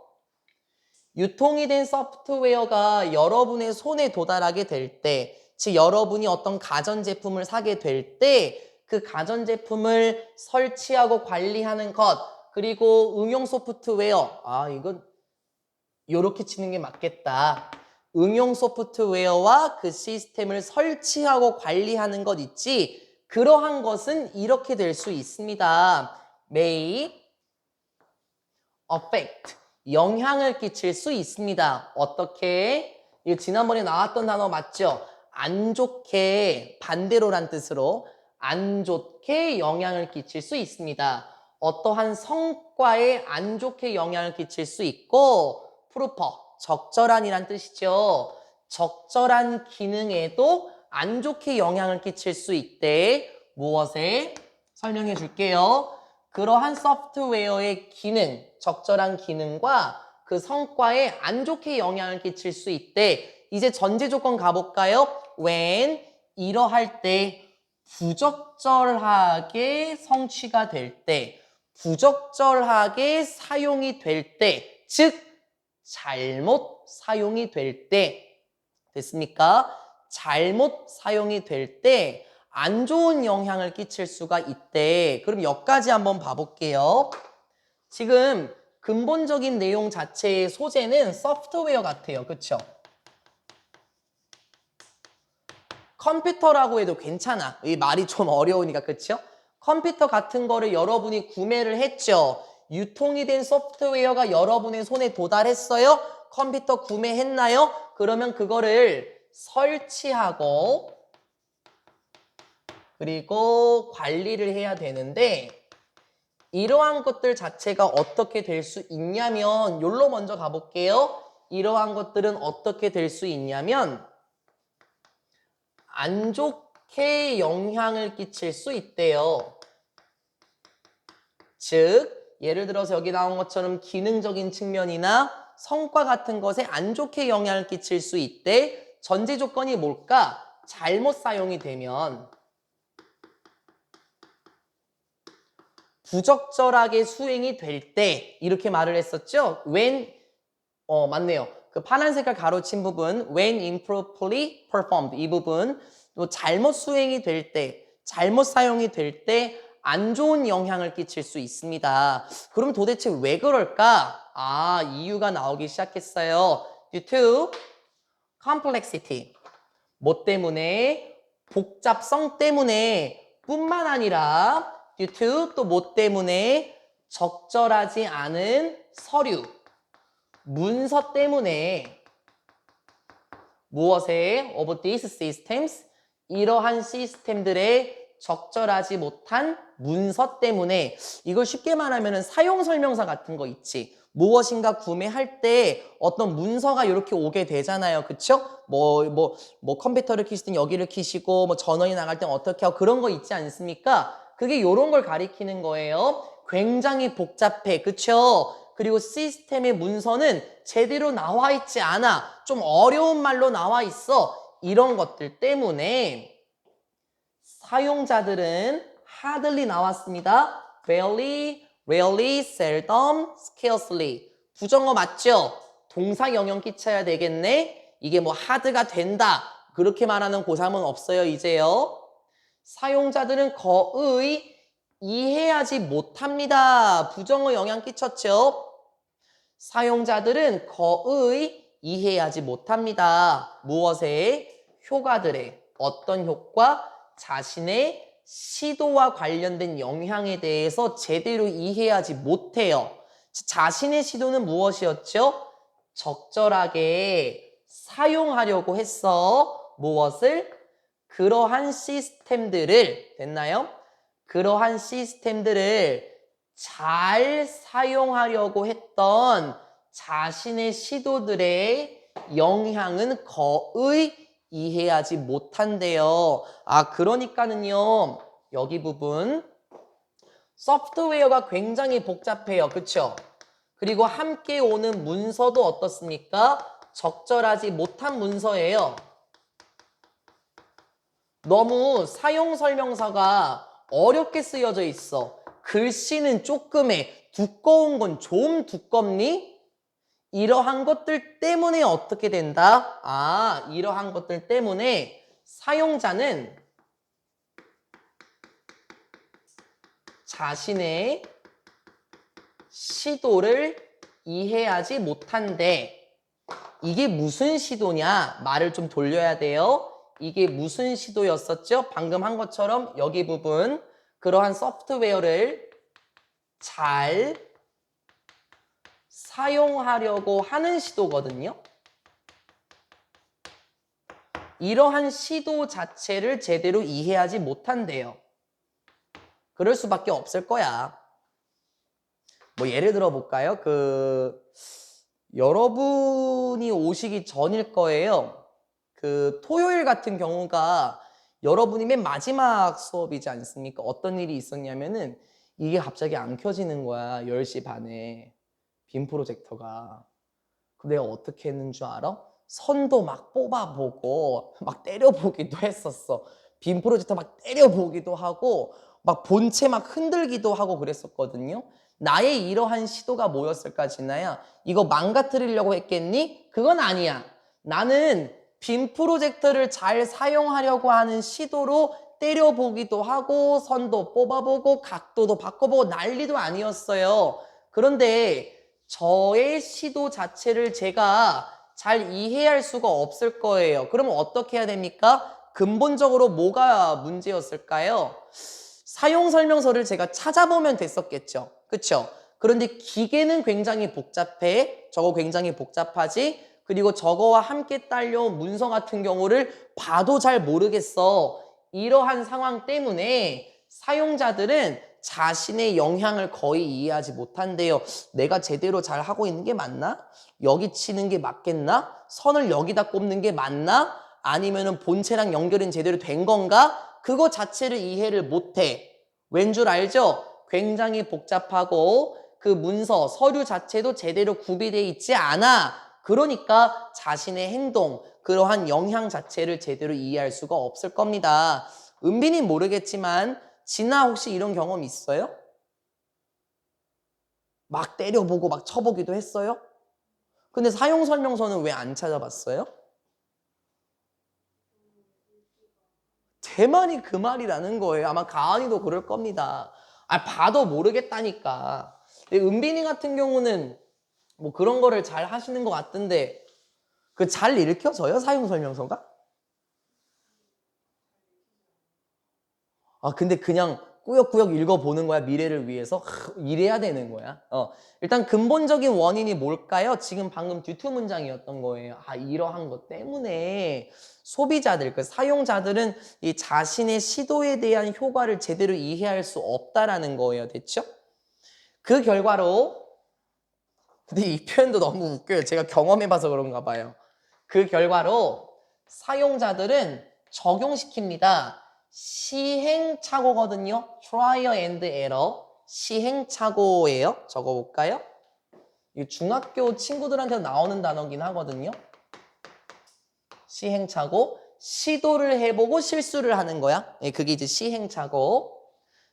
유통이 된 소프트웨어가 여러분의 손에 도달하게 될 때, 즉 여러분이 어떤 가전제품을 사게 될 때 그 가전제품을 설치하고 관리하는 것, 그리고 응용 소프트웨어, 이건 요렇게 치는 게 맞겠다. 응용 소프트웨어와 그 시스템을 설치하고 관리하는 것 있지, 그러한 것은 이렇게 될 수 있습니다. may affect, 영향을 끼칠 수 있습니다. 어떻게? 이거 지난번에 나왔던 단어 맞죠? 안 좋게, 반대로란 뜻으로 안 좋게 영향을 끼칠 수 있습니다. 어떠한 성과에 안 좋게 영향을 끼칠 수 있고, 프로퍼, 적절한이란 뜻이죠. 적절한 기능에도 안 좋게 영향을 끼칠 수 있대. 무엇에? 설명해 줄게요. 그러한 소프트웨어의 기능, 적절한 기능과 그 성과에 안 좋게 영향을 끼칠 수 있대. 이제 전제 조건 가볼까요? when, 이러할 때, 부적절하게 성취가 될 때, 부적절하게 사용이 될 때, 즉 잘못 사용이 될 때, 됐습니까? 잘못 사용이 될 때 안 좋은 영향을 끼칠 수가 있대. 그럼 여기까지 한번 봐볼게요. 지금 근본적인 내용 자체의 소재는 소프트웨어 같아요. 그쵸? 컴퓨터라고 해도 괜찮아. 이 말이 좀 어려우니까, 그쵸? 컴퓨터 같은 거를 여러분이 구매를 했죠. 유통이 된 소프트웨어가 여러분의 손에 도달했어요? 컴퓨터 구매했나요? 그러면 그거를 설치하고 그리고 관리를 해야 되는데, 이러한 것들 자체가 어떻게 될 수 있냐면, 요로 먼저 가볼게요. 이러한 것들은 어떻게 될 수 있냐면 안 좋게 영향을 끼칠 수 있대요. 즉 예를 들어서 여기 나온 것처럼 기능적인 측면이나 성과 같은 것에 안 좋게 영향을 끼칠 수 있대. 전제 조건이 뭘까? 잘못 사용이 되면, 부적절하게 수행이 될 때, 이렇게 말을 했었죠. when, 맞네요. 그 파란 색깔 가로친 부분, when improperly performed, 이 부분, 또 잘못 수행이 될 때, 잘못 사용이 될 때 안 좋은 영향을 끼칠 수 있습니다. 그럼 도대체 왜 그럴까? 이유가 나오기 시작했어요. due to complexity. 뭐 때문에? 복잡성 때문에 뿐만 아니라 due to 또 뭐 때문에? 적절하지 않은 서류, 문서 때문에. 무엇에? of these systems, 이러한 시스템들의 적절하지 못한 문서 때문에. 이걸 쉽게 말하면 사용 설명서 같은 거 있지. 무엇인가 구매할 때 어떤 문서가 이렇게 오게 되잖아요. 그쵸? 컴퓨터를 키실 땐 여기를 키시고, 전원이 나갈 땐 어떻게 하고, 그런 거 있지 않습니까? 그게 이런 걸 가리키는 거예요. 굉장히 복잡해. 그쵸? 그리고 시스템의 문서는 제대로 나와 있지 않아. 좀 어려운 말로 나와 있어. 이런 것들 때문에 사용자들은 hardly 나왔습니다. rarely, seldom, scarcely. 부정어 맞죠? 동사 영향 끼쳐야 되겠네. 이게 hard가 된다, 그렇게 말하는 고3은 없어요. 이제요. 사용자들은 거의 이해하지 못합니다. 부정어 영향 끼쳤죠? 사용자들은 거의 이해하지 못합니다. 무엇에? 효과들에. 어떤 효과? 자신의 시도와 관련된 영향에 대해서 제대로 이해하지 못해요. 자신의 시도는 무엇이었죠? 적절하게 사용하려고 했어. 무엇을? 그러한 시스템들을, 됐나요? 그러한 시스템들을 잘 사용하려고 했던 자신의 시도들의 영향은 거의 이해하지 못한대요. 그러니까는요, 여기 부분 소프트웨어가 굉장히 복잡해요. 그쵸? 그리고 함께 오는 문서도 어떻습니까? 적절하지 못한 문서예요. 너무 사용 설명서가 어렵게 쓰여져 있어. 글씨는 조금해. 두꺼운 건 좀 두껍니? 이러한 것들 때문에 어떻게 된다? 아, 이러한 것들 때문에 사용자는 자신의 시도를 이해하지 못한대. 이게 무슨 시도냐? 말을 좀 돌려야 돼요. 이게 무슨 시도였었죠? 방금 한 것처럼 여기 부분 그러한 소프트웨어를 잘 사용하려고 하는 시도거든요. 이러한 시도 자체를 제대로 이해하지 못한대요. 그럴 수밖에 없을 거야. 뭐 예를 들어 볼까요? 여러분이 오시기 전일 거예요. 토요일 같은 경우가 여러분이 맨 마지막 수업이지 않습니까? 어떤 일이 있었냐면은 이게 갑자기 안 켜지는 거야. 10시 반에. 빔 프로젝터가. 내가 어떻게 했는 줄 알아? 선도 막 뽑아보고 막 때려보기도 했었어. 빔 프로젝터 막 때려보기도 하고 막 본체 막 흔들기도 하고 그랬었거든요. 나의 이러한 시도가 뭐였을까, 진아야? 이거 망가뜨리려고 했겠니? 그건 아니야. 나는 빔 프로젝터를 잘 사용하려고 하는 시도로 때려보기도 하고 선도 뽑아보고 각도도 바꿔보고 난리도 아니었어요. 그런데 저의 시도 자체를 제가 잘 이해할 수가 없을 거예요. 그러면 어떻게 해야 됩니까? 근본적으로 뭐가 문제였을까요? 사용 설명서를 제가 찾아보면 됐었겠죠. 그쵸? 그런데 기계는 굉장히 복잡해. 저거 굉장히 복잡하지? 그리고 저거와 함께 딸려온 문서 같은 경우를 봐도 잘 모르겠어. 이러한 상황 때문에 사용자들은 자신의 영향을 거의 이해하지 못한대요. 내가 제대로 잘 하고 있는 게 맞나? 여기 치는 게 맞겠나? 선을 여기다 꼽는 게 맞나? 아니면은 본체랑 연결은 제대로 된 건가? 그거 자체를 이해를 못해. 왠 줄 알죠? 굉장히 복잡하고 그 문서, 서류 자체도 제대로 구비되어 있지 않아. 그러니까 자신의 행동, 그러한 영향 자체를 제대로 이해할 수가 없을 겁니다. 은빈이 모르겠지만 진아 혹시 이런 경험 있어요? 막 때려보고 막 쳐보기도 했어요? 근데 사용 설명서는 왜 안 찾아봤어요? 제 말이 그 말이라는 거예요. 아마 가은이도 그럴 겁니다. 아, 봐도 모르겠다니까. 근데 은빈이 같은 경우는 뭐 그런 거를 잘 하시는 것 같던데 그 잘 읽혀져요? 사용 설명서가? 아, 근데 그냥 꾸역꾸역 읽어보는 거야, 미래를 위해서? 이래야 되는 거야. 일단 근본적인 원인이 뭘까요? 지금 방금 듀투 문장이었던 거예요. 아, 이러한 것 때문에 소비자들, 그 사용자들은 이 자신의 시도에 대한 효과를 제대로 이해할 수 없다라는 거예요. 됐죠? 그 결과로, 근데 이 표현도 너무 웃겨요. 제가 경험해봐서 그런가 봐요. 그 결과로 사용자들은 적용시킵니다. 시행착오거든요. Trial and error. 시행착오예요. 적어볼까요? 이 중학교 친구들한테 나오는 단어긴 하거든요. 시행착오. 시도를 해보고 실수를 하는 거야. 예, 그게 이제 시행착오.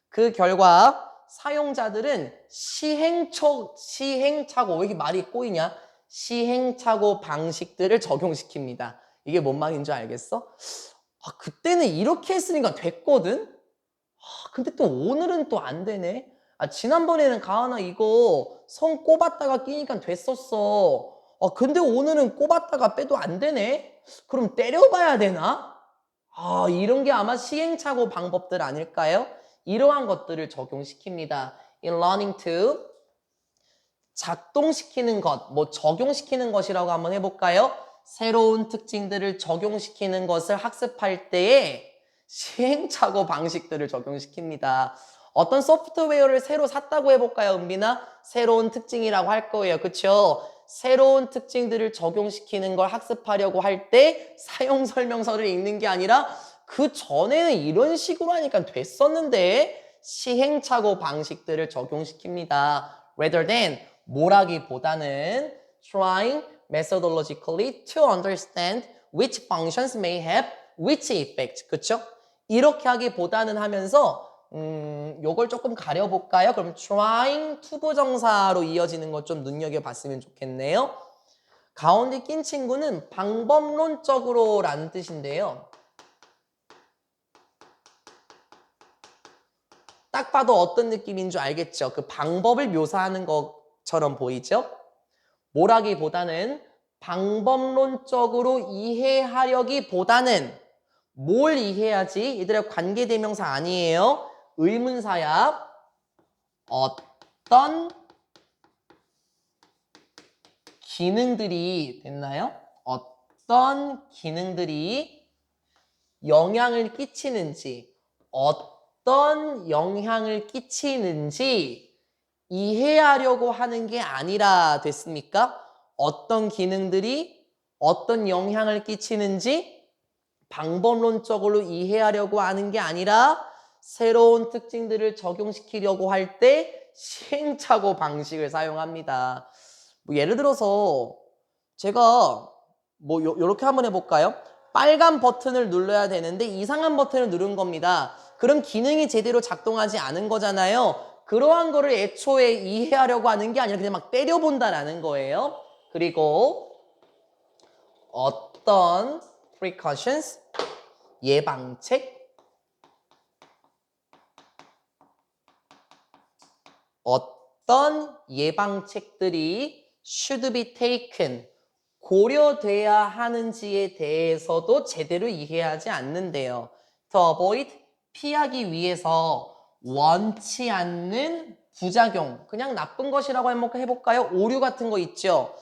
그 결과 사용자들은 시행착오, 왜 이렇게 말이 꼬이냐? 시행착오 방식들을 적용시킵니다. 이게 뭔 말인 줄 알겠어? 아, 그때는 이렇게 했으니까 됐거든? 아, 근데 또 오늘은 또 안 되네? 아, 지난번에는 가은아 이거 선 꼽았다가 끼니까 됐었어. 아, 근데 오늘은 꼽았다가 빼도 안 되네? 그럼 때려봐야 되나? 아, 이런 게 아마 시행착오 방법들 아닐까요? 이러한 것들을 적용시킵니다. In learning to 작동시키는 것, 뭐 적용시키는 것이라고 한번 해볼까요? 새로운 특징들을 적용시키는 것을 학습할 때에 시행착오 방식들을 적용시킵니다. 어떤 소프트웨어를 새로 샀다고 해볼까요, 은빈아? 새로운 특징이라고 할 거예요. 그쵸? 새로운 특징들을 적용시키는 걸 학습하려고 할 때 사용 설명서를 읽는 게 아니라 그 전에는 이런 식으로 하니까 됐었는데 시행착오 방식들을 적용시킵니다. Rather than 뭐라기보다는 trying methodologically to understand which functions may have which effect. 그쵸? 이렇게 하기보다는 하면서 요걸 조금 가려볼까요? 그럼 trying 투부정사로 이어지는 것 좀 눈여겨봤으면 좋겠네요. 가운데 낀 친구는 방법론적으로 라는 뜻인데요. 딱 봐도 어떤 느낌인 줄 알겠죠? 그 방법을 묘사하는 것처럼 보이죠? 뭐라기보다는 방법론적으로 이해하려기보다는 뭘 이해하지? 얘들아 관계대명사 아니에요. 의문사야. 어떤 기능들이 됐나요? 어떤 기능들이 영향을 끼치는지 어떤 영향을 끼치는지 이해하려고 하는 게 아니라 됐습니까? 어떤 기능들이 어떤 영향을 끼치는지 방법론적으로 이해하려고 하는 게 아니라 새로운 특징들을 적용시키려고 할 때 시행착오 방식을 사용합니다. 뭐 예를 들어서 제가 뭐 요렇게 한번 해볼까요? 빨간 버튼을 눌러야 되는데 이상한 버튼을 누른 겁니다. 그럼 기능이 제대로 작동하지 않은 거잖아요. 그러한 거를 애초에 이해하려고 하는 게 아니라 그냥 막 때려본다라는 거예요. 그리고 어떤 precautions, 예방책, 어떤 예방책들이 should be taken, 고려돼야 하는지에 대해서도 제대로 이해하지 않는데요. To avoid, 피하기 위해서 원치 않는 부작용, 그냥 나쁜 것이라고 한번 해볼까요? 오류 같은 거 있죠?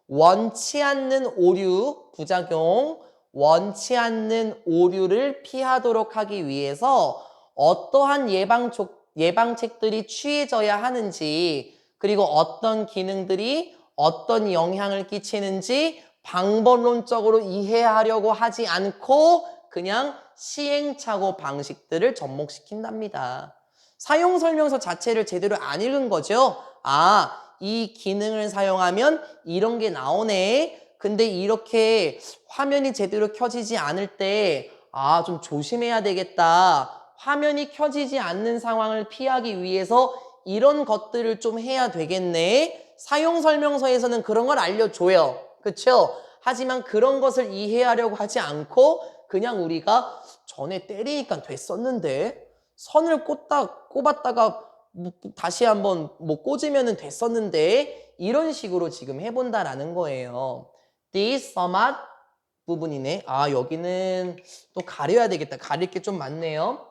원치 않는 오류, 부작용, 원치 않는 오류를 피하도록 하기 위해서 어떠한 예방책들이 취해져야 하는지, 그리고 어떤 기능들이 어떤 영향을 끼치는지 방법론적으로 이해하려고 하지 않고 그냥 시행착오 방식들을 접목시킨답니다. 사용설명서 자체를 제대로 안 읽은 거죠. 아, 이 기능을 사용하면 이런 게 나오네. 근데 이렇게 화면이 제대로 켜지지 않을 때 아, 좀 조심해야 되겠다. 화면이 켜지지 않는 상황을 피하기 위해서 이런 것들을 좀 해야 되겠네. 사용설명서에서는 그런 걸 알려줘요. 그쵸? 하지만 그런 것을 이해하려고 하지 않고 그냥 우리가 전에 때리니까 됐었는데 선을 꼽았다가 다시 한번 꽂으면 됐었는데 이런 식으로 지금 해본다라는 거예요. This somewhat 부분이네. 아, 여기는 또 가려야 되겠다. 가릴 게 좀 많네요.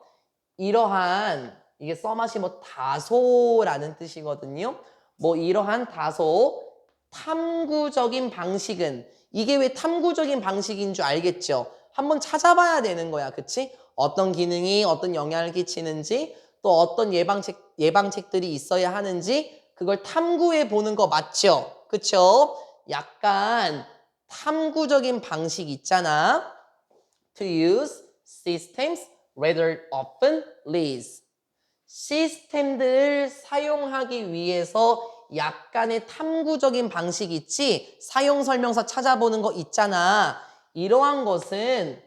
이러한, 이게 somewhat이 뭐 다소라는 뜻이거든요. 뭐 이러한 다소 탐구적인 방식은, 이게 왜 탐구적인 방식인 줄 알겠죠? 한번 찾아봐야 되는 거야. 그치? 어떤 기능이 어떤 영향을 끼치는지, 또 어떤 예방책들이 있어야 하는지, 그걸 탐구해 보는 거 맞죠? 그쵸? 약간 탐구적인 방식 있잖아. To use systems rather often leads. 시스템들을 사용하기 위해서 약간의 탐구적인 방식 있지? 사용설명서 찾아보는 거 있잖아. 이러한 것은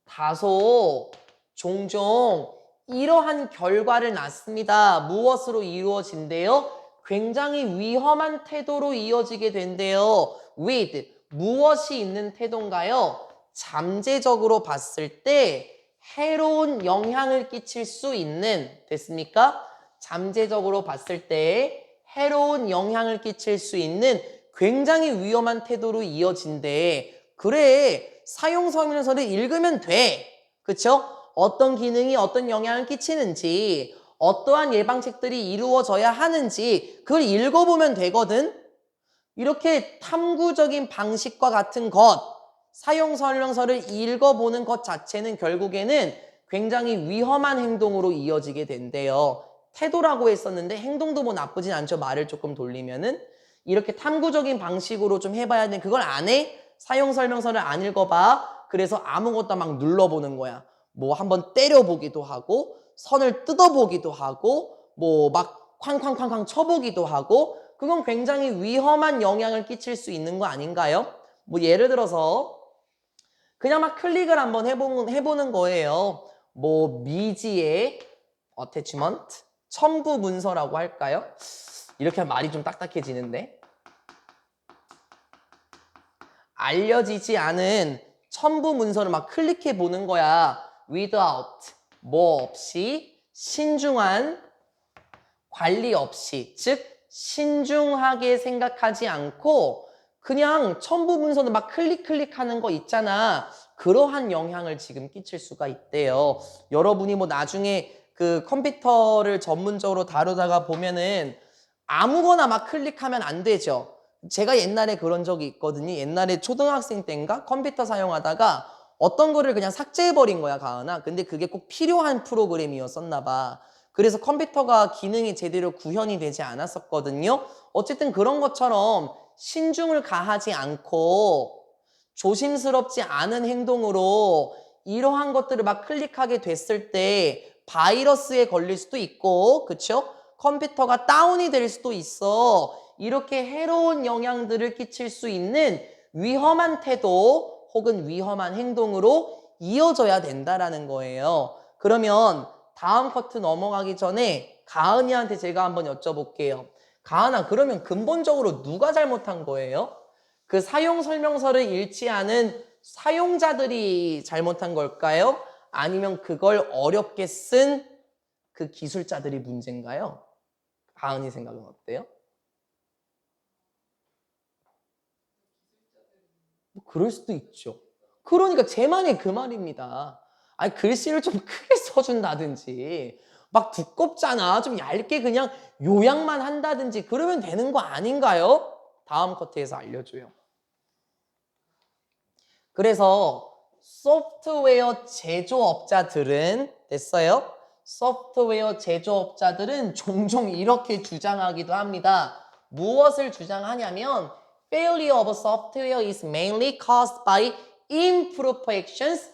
다소 종종 이러한 결과를 낳습니다. 무엇으로 이루어진대요? 굉장히 위험한 태도로 이어지게 된대요. with, 무엇이 있는 태도인가요? 잠재적으로 봤을 때 해로운 영향을 끼칠 수 있는, 됐습니까? 잠재적으로 봤을 때 해로운 영향을 끼칠 수 있는 굉장히 위험한 태도로 이어진대. 그래, 사용설명서를 읽으면 돼. 그쵸? 어떤 기능이 어떤 영향을 끼치는지, 어떠한 예방책들이 이루어져야 하는지 그걸 읽어보면 되거든. 이렇게 탐구적인 방식과 같은 것, 사용설명서를 읽어보는 것 자체는 결국에는 굉장히 위험한 행동으로 이어지게 된대요. 태도라고 했었는데 행동도 뭐 나쁘진 않죠. 말을 조금 돌리면은. 이렇게 탐구적인 방식으로 좀 해봐야 돼. 그걸 안 해? 사용설명서를 안 읽어봐. 그래서 아무것도 막 눌러보는 거야. 뭐 한번 때려보기도 하고 선을 뜯어보기도 하고 뭐 막 쾅쾅쾅쾅 쳐보기도 하고 그건 굉장히 위험한 영향을 끼칠 수 있는 거 아닌가요? 뭐 예를 들어서 그냥 막 클릭을 한번 해보는 거예요. 뭐 미지의 attachment, 첨부 문서라고 할까요? 이렇게 하면 말이 좀 딱딱해지는데. 알려지지 않은 첨부 문서를 막 클릭해 보는 거야. without, 뭐 없이, 신중한, 관리 없이, 즉 신중하게 생각하지 않고 그냥 첨부 문서는 막 클릭하는 거 있잖아. 그러한 영향을 지금 끼칠 수가 있대요. 여러분이 뭐 나중에 그 컴퓨터를 전문적으로 다루다가 보면은 아무거나 막 클릭하면 안 되죠. 제가 옛날에 그런 적이 있거든요. 옛날에 초등학생 때인가 컴퓨터 사용하다가 어떤 거를 그냥 삭제해버린 거야, 가은아. 근데 그게 꼭 필요한 프로그램이었었나 봐. 그래서 컴퓨터가 기능이 제대로 구현이 되지 않았었거든요. 어쨌든 그런 것처럼 신중을 가하지 않고 조심스럽지 않은 행동으로 이러한 것들을 막 클릭하게 됐을 때 바이러스에 걸릴 수도 있고, 그쵸? 컴퓨터가 다운이 될 수도 있어. 이렇게 해로운 영향들을 끼칠 수 있는 위험한 태도 혹은 위험한 행동으로 이어져야 된다라는 거예요. 그러면 다음 커트 넘어가기 전에 가은이한테 제가 한번 여쭤볼게요. 가은아, 그러면 근본적으로 누가 잘못한 거예요? 그 사용 설명서를 읽지 않은 사용자들이 잘못한 걸까요? 아니면 그걸 어렵게 쓴 그 기술자들이 문제인가요? 가은이 생각은 어때요? 뭐 그럴 수도 있죠. 그러니까 제 말이 그 말입니다. 아니 글씨를 좀 크게 써준다든지 막 두껍잖아. 좀 얇게 그냥 요약만 한다든지 그러면 되는 거 아닌가요? 다음 커트에서 알려줘요. 그래서 소프트웨어 제조업자들은 됐어요? 소프트웨어 제조업자들은 종종 이렇게 주장하기도 합니다. 무엇을 주장하냐면 failure of software is mainly caused by imperfections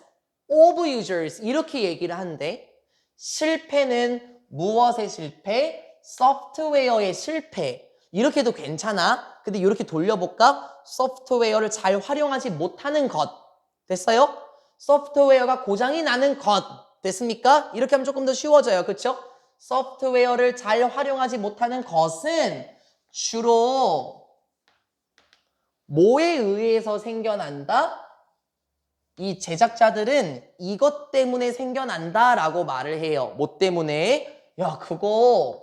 of users 이렇게 얘기를 하는데 실패는 무엇의 실패? 소프트웨어의 실패. 이렇게도 괜찮아. 근데 이렇게 돌려볼까? 소프트웨어를 잘 활용하지 못하는 것. 됐어요? 소프트웨어가 고장이 나는 것. 됐습니까? 이렇게 하면 조금 더 쉬워져요. 그렇죠? 소프트웨어를 잘 활용하지 못하는 것은 주로 뭐에 의해서 생겨난다? 이 제작자들은 이것 때문에 생겨난다라고 말을 해요. 뭐 때문에? 야, 그거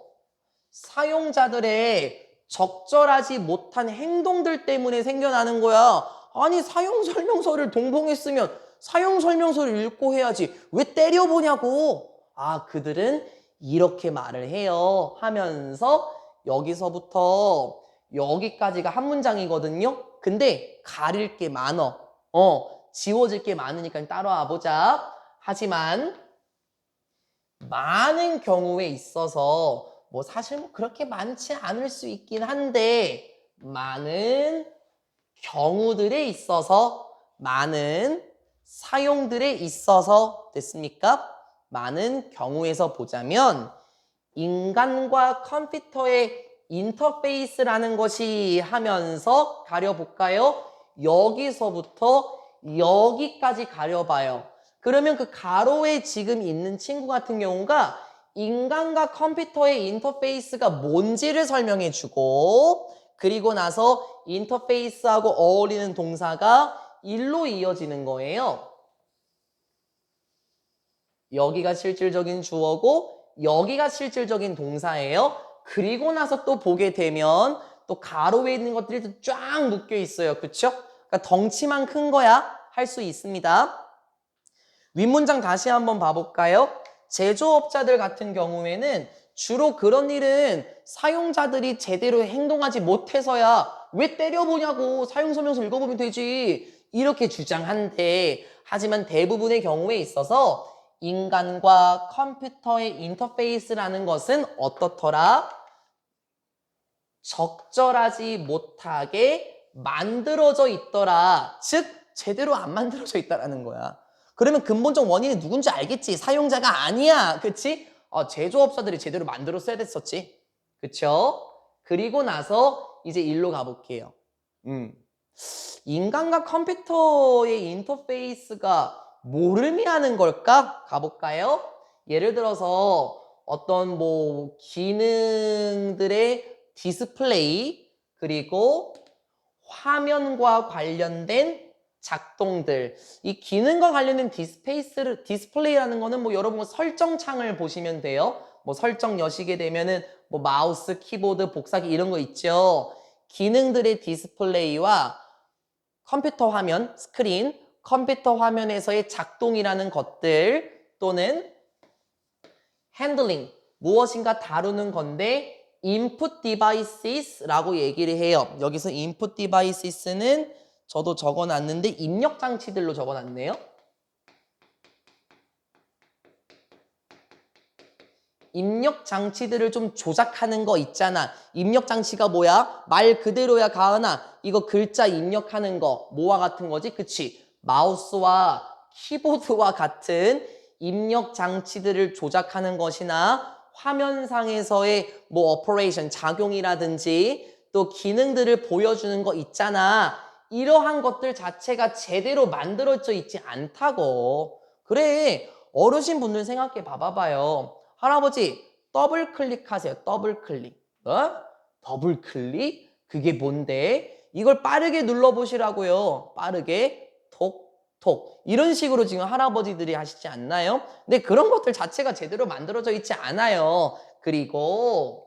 사용자들의 적절하지 못한 행동들 때문에 생겨나는 거야. 아니, 사용 설명서를 동봉했으면 사용 설명서를 읽고 해야지. 왜 때려보냐고. 아, 그들은 이렇게 말을 해요. 하면서 여기서부터 여기까지가 한 문장이거든요. 근데 가릴 게 많어. 지워질 게 많으니까 따라와 보자. 하지만 많은 경우에 있어서 뭐 사실 뭐 그렇게 많지 않을 수 있긴 한데 많은 경우들에 있어서 많은 사용들에 있어서 됐습니까? 많은 경우에서 보자면 인간과 컴퓨터의 인터페이스라는 것이 하면서 가려볼까요? 여기서부터 여기까지 가려봐요. 그러면 그 가로에 지금 있는 친구 같은 경우가 인간과 컴퓨터의 인터페이스가 뭔지를 설명해 주고 그리고 나서 인터페이스하고 어울리는 동사가 일로 이어지는 거예요. 여기가 실질적인 주어고 여기가 실질적인 동사예요. 그리고 나서 또 보게 되면 또 가로에 있는 것들이 쫙 묶여 있어요. 그쵸? 그러니까 덩치만 큰 거야 할 수 있습니다. 윗문장 다시 한번 봐볼까요? 제조업자들 같은 경우에는 주로 그런 일은 사용자들이 제대로 행동하지 못해서야 왜 때려보냐고 사용설명서 읽어보면 되지 이렇게 주장한대. 하지만 대부분의 경우에 있어서 인간과 컴퓨터의 인터페이스라는 것은 어떻더라? 적절하지 못하게 만들어져 있더라. 즉 제대로 안 만들어져 있다라는 거야. 그러면 근본적 원인이 누군지 알겠지. 사용자가 아니야. 그치? 제조업자들이 제대로 만들었어야 됐었지. 그쵸? 그리고 나서 이제 일로 가볼게요. 인간과 컴퓨터의 인터페이스가 뭘 의미하는 걸까? 가볼까요? 예를 들어서 어떤 뭐 기능들의 디스플레이 그리고 화면과 관련된 작동들. 이 기능과 관련된 디스플레이라는 거는 뭐 여러분 설정 창을 보시면 돼요. 뭐 설정 여시게 되면은 뭐 마우스, 키보드, 복사기 이런 거 있죠. 기능들의 디스플레이와 컴퓨터 화면, 스크린, 컴퓨터 화면에서의 작동이라는 것들 또는 핸들링, 무엇인가 다루는 건데 input devices라고 얘기를 해요. 여기서 input devices는 저도 적어놨는데 입력 장치들로 적어놨네요. 입력 장치들을 좀 조작하는 거 있잖아. 입력 장치가 뭐야? 말 그대로야, 가은아. 이거 글자 입력하는 거 뭐와 같은 거지? 그치? 마우스와 키보드와 같은 입력 장치들을 조작하는 것이나 화면상에서의 뭐 오퍼레이션, 작용이라든지 또 기능들을 보여주는 거 있잖아. 이러한 것들 자체가 제대로 만들어져 있지 않다고. 그래, 어르신 분들 생각해 봐봐요. 할아버지, 더블 클릭하세요. 더블 클릭. 어? 더블 클릭? 그게 뭔데? 이걸 빠르게 눌러보시라고요. 빠르게 톡, 톡. 이런 식으로 지금 할아버지들이 하시지 않나요? 근데 그런 것들 자체가 제대로 만들어져 있지 않아요. 그리고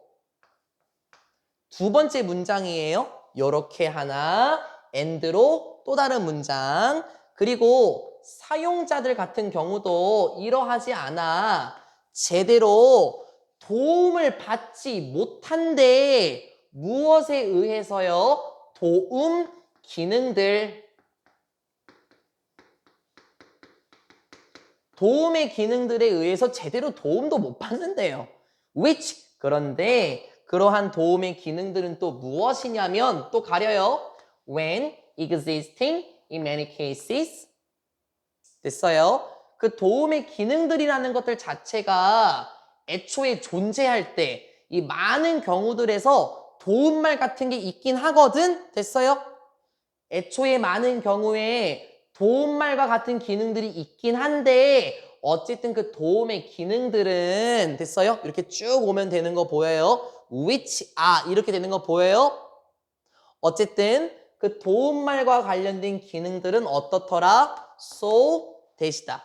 두 번째 문장이에요. 요렇게 하나, and로 또 다른 문장. 그리고 사용자들 같은 경우도 이러하지 않아. 제대로 도움을 받지 못한데 무엇에 의해서요? 도움 기능들. 도움의 기능들에 의해서 제대로 도움도 못 받는데요. which 그런데 그러한 도움의 기능들은 또 무엇이냐면 또 가려요. when existing in many cases 됐어요. 그 도움의 기능들이라는 것들 자체가 애초에 존재할 때 이 많은 경우들에서 도움말 같은 게 있긴 하거든. 됐어요? 애초에 많은 경우에 도움말과 같은 기능들이 있긴 한데 어쨌든 그 도움의 기능들은 됐어요? 이렇게 쭉 오면 되는 거 보여요? which 이렇게 되는 거 보여요? 어쨌든 그 도움말과 관련된 기능들은 어떻더라? so 대시다.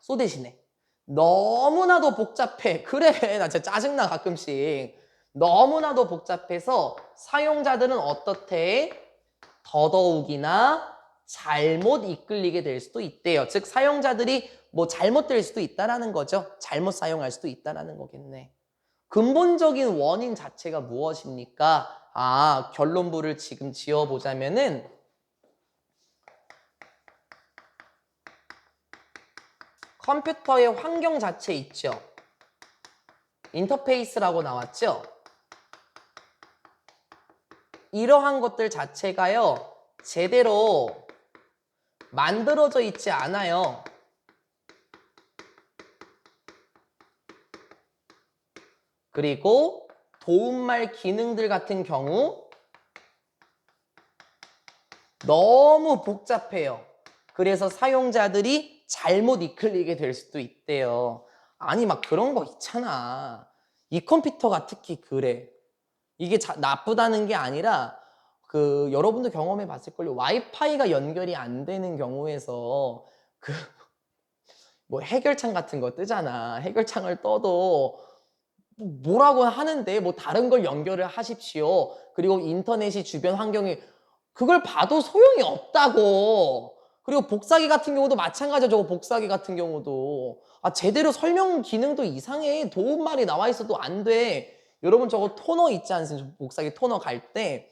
so 대신에 너무나도 복잡해. 그래, 나 진짜 짜증나 가끔씩. 너무나도 복잡해서 사용자들은 어떻대? 더더욱이나 잘못 이끌리게 될 수도 있대요. 즉 사용자들이 뭐 잘못될 수도 있다라는 거죠. 잘못 사용할 수도 있다라는 거겠네. 근본적인 원인 자체가 무엇입니까? 결론부를 지금 지어보자면은 컴퓨터의 환경 자체 있죠. 인터페이스라고 나왔죠. 이러한 것들 자체가요. 제대로 만들어져 있지 않아요. 그리고 도움말 기능들 같은 경우 너무 복잡해요. 그래서 사용자들이 잘못 이끌리게 될 수도 있대요. 아니 막 그런 거 있잖아. 이 컴퓨터가 특히 그래. 이게 나쁘다는 게 아니라 그 여러분도 경험해 봤을 걸요. 와이파이가 연결이 안 되는 경우에서 그 뭐 해결창 같은 거 뜨잖아. 해결창을 떠도 뭐라고 하는데 뭐 다른 걸 연결을 하십시오. 그리고 인터넷이 주변 환경에 그걸 봐도 소용이 없다고. 그리고 복사기 같은 경우도 마찬가지야. 저거 복사기 같은 경우도 제대로 설명 기능도 이상해. 도움말이 나와 있어도 안 돼. 여러분 저거 토너 있지 않습니까? 복사기 토너 갈 때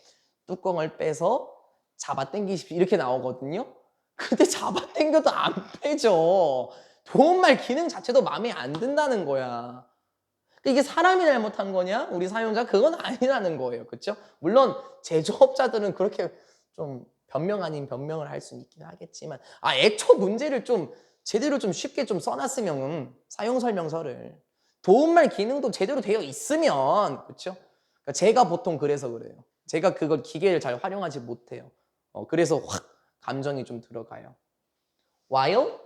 뚜껑을 빼서 잡아 당기십시오 이렇게 나오거든요. 근데 잡아 당겨도 안 빼져. 도움말 기능 자체도 마음에 안 든다는 거야. 이게 사람이 잘못한 거냐? 우리 사용자? 그건 아니라는 거예요. 그렇죠? 물론 제조업자들은 그렇게 좀 변명 아닌 변명을 할 수는 있긴 하겠지만 애초 문제를 좀 제대로 좀 쉽게 좀 써놨으면 사용 설명서를 도움말 기능도 제대로 되어 있으면 그렇죠? 그러니까 제가 보통 그래서 그래요. 제가 그걸 기계를 잘 활용하지 못해요. 그래서 확 감정이 좀 들어가요. While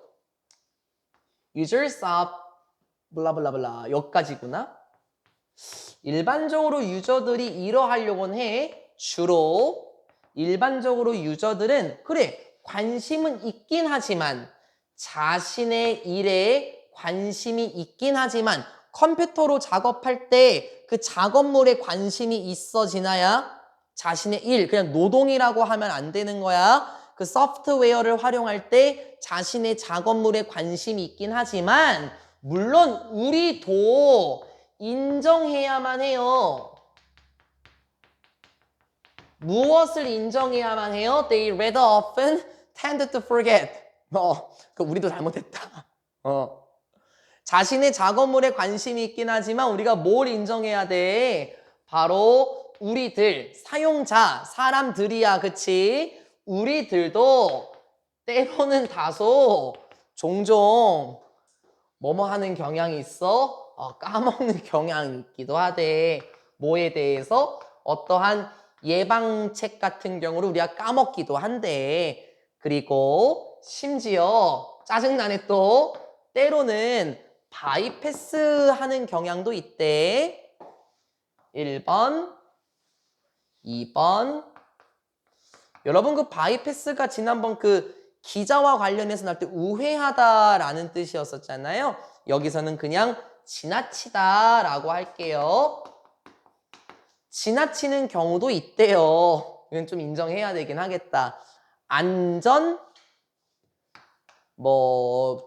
users of 블라블라블라 여기까지구나. 일반적으로 유저들이 이러하려고는 해. 주로 일반적으로 유저들은 그래 관심은 있긴 하지만 자신의 일에 관심이 있긴 하지만 컴퓨터로 작업할 때 그 작업물에 관심이 있어지나야 자신의 일 그냥 노동이라고 하면 안 되는 거야. 그 소프트웨어를 활용할 때 자신의 작업물에 관심이 있긴 하지만 물론 우리도 인정해야만 해요. 무엇을 인정해야만 해요? They rather often tend to forget. 그 우리도 잘못했다. 자신의 작업물에 관심이 있긴 하지만 우리가 뭘 인정해야 돼? 바로 우리들, 사용자, 사람들이야, 그치? 우리들도 때로는 다소 종종 뭐뭐 하는 경향이 있어? 까먹는 경향이 있기도 하대. 뭐에 대해서? 어떠한 예방책 같은 경우를 우리가 까먹기도 한대. 그리고 심지어 짜증나네 또 때로는 바이패스 하는 경향도 있대. 1번, 2번. 여러분 그 바이패스가 지난번 그 기자와 관련해서 날 때 우회하다라는 뜻이었었잖아요. 여기서는 그냥 지나치다라고 할게요. 지나치는 경우도 있대요. 이건 좀 인정해야 되긴 하겠다. 안전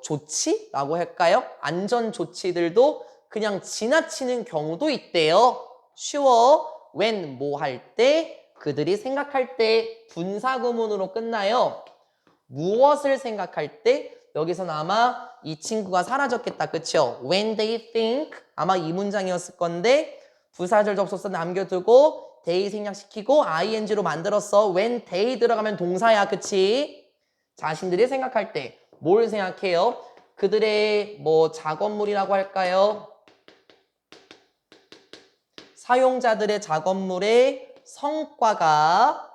조치라고 할까요? 안전 조치들도 그냥 지나치는 경우도 있대요. 쉬워. when 뭐 할 때 그들이 생각할 때 분사구문으로 끝나요. 무엇을 생각할 때 여기서는 아마 이 친구가 사라졌겠다. 그쵸? When they think 아마 이 문장이었을 건데 부사절 접속사 남겨두고 they 생략시키고 ing로 만들었어. when they 들어가면 동사야. 그치? 자신들이 생각할 때 뭘 생각해요? 그들의 작업물이라고 할까요? 사용자들의 작업물의 성과가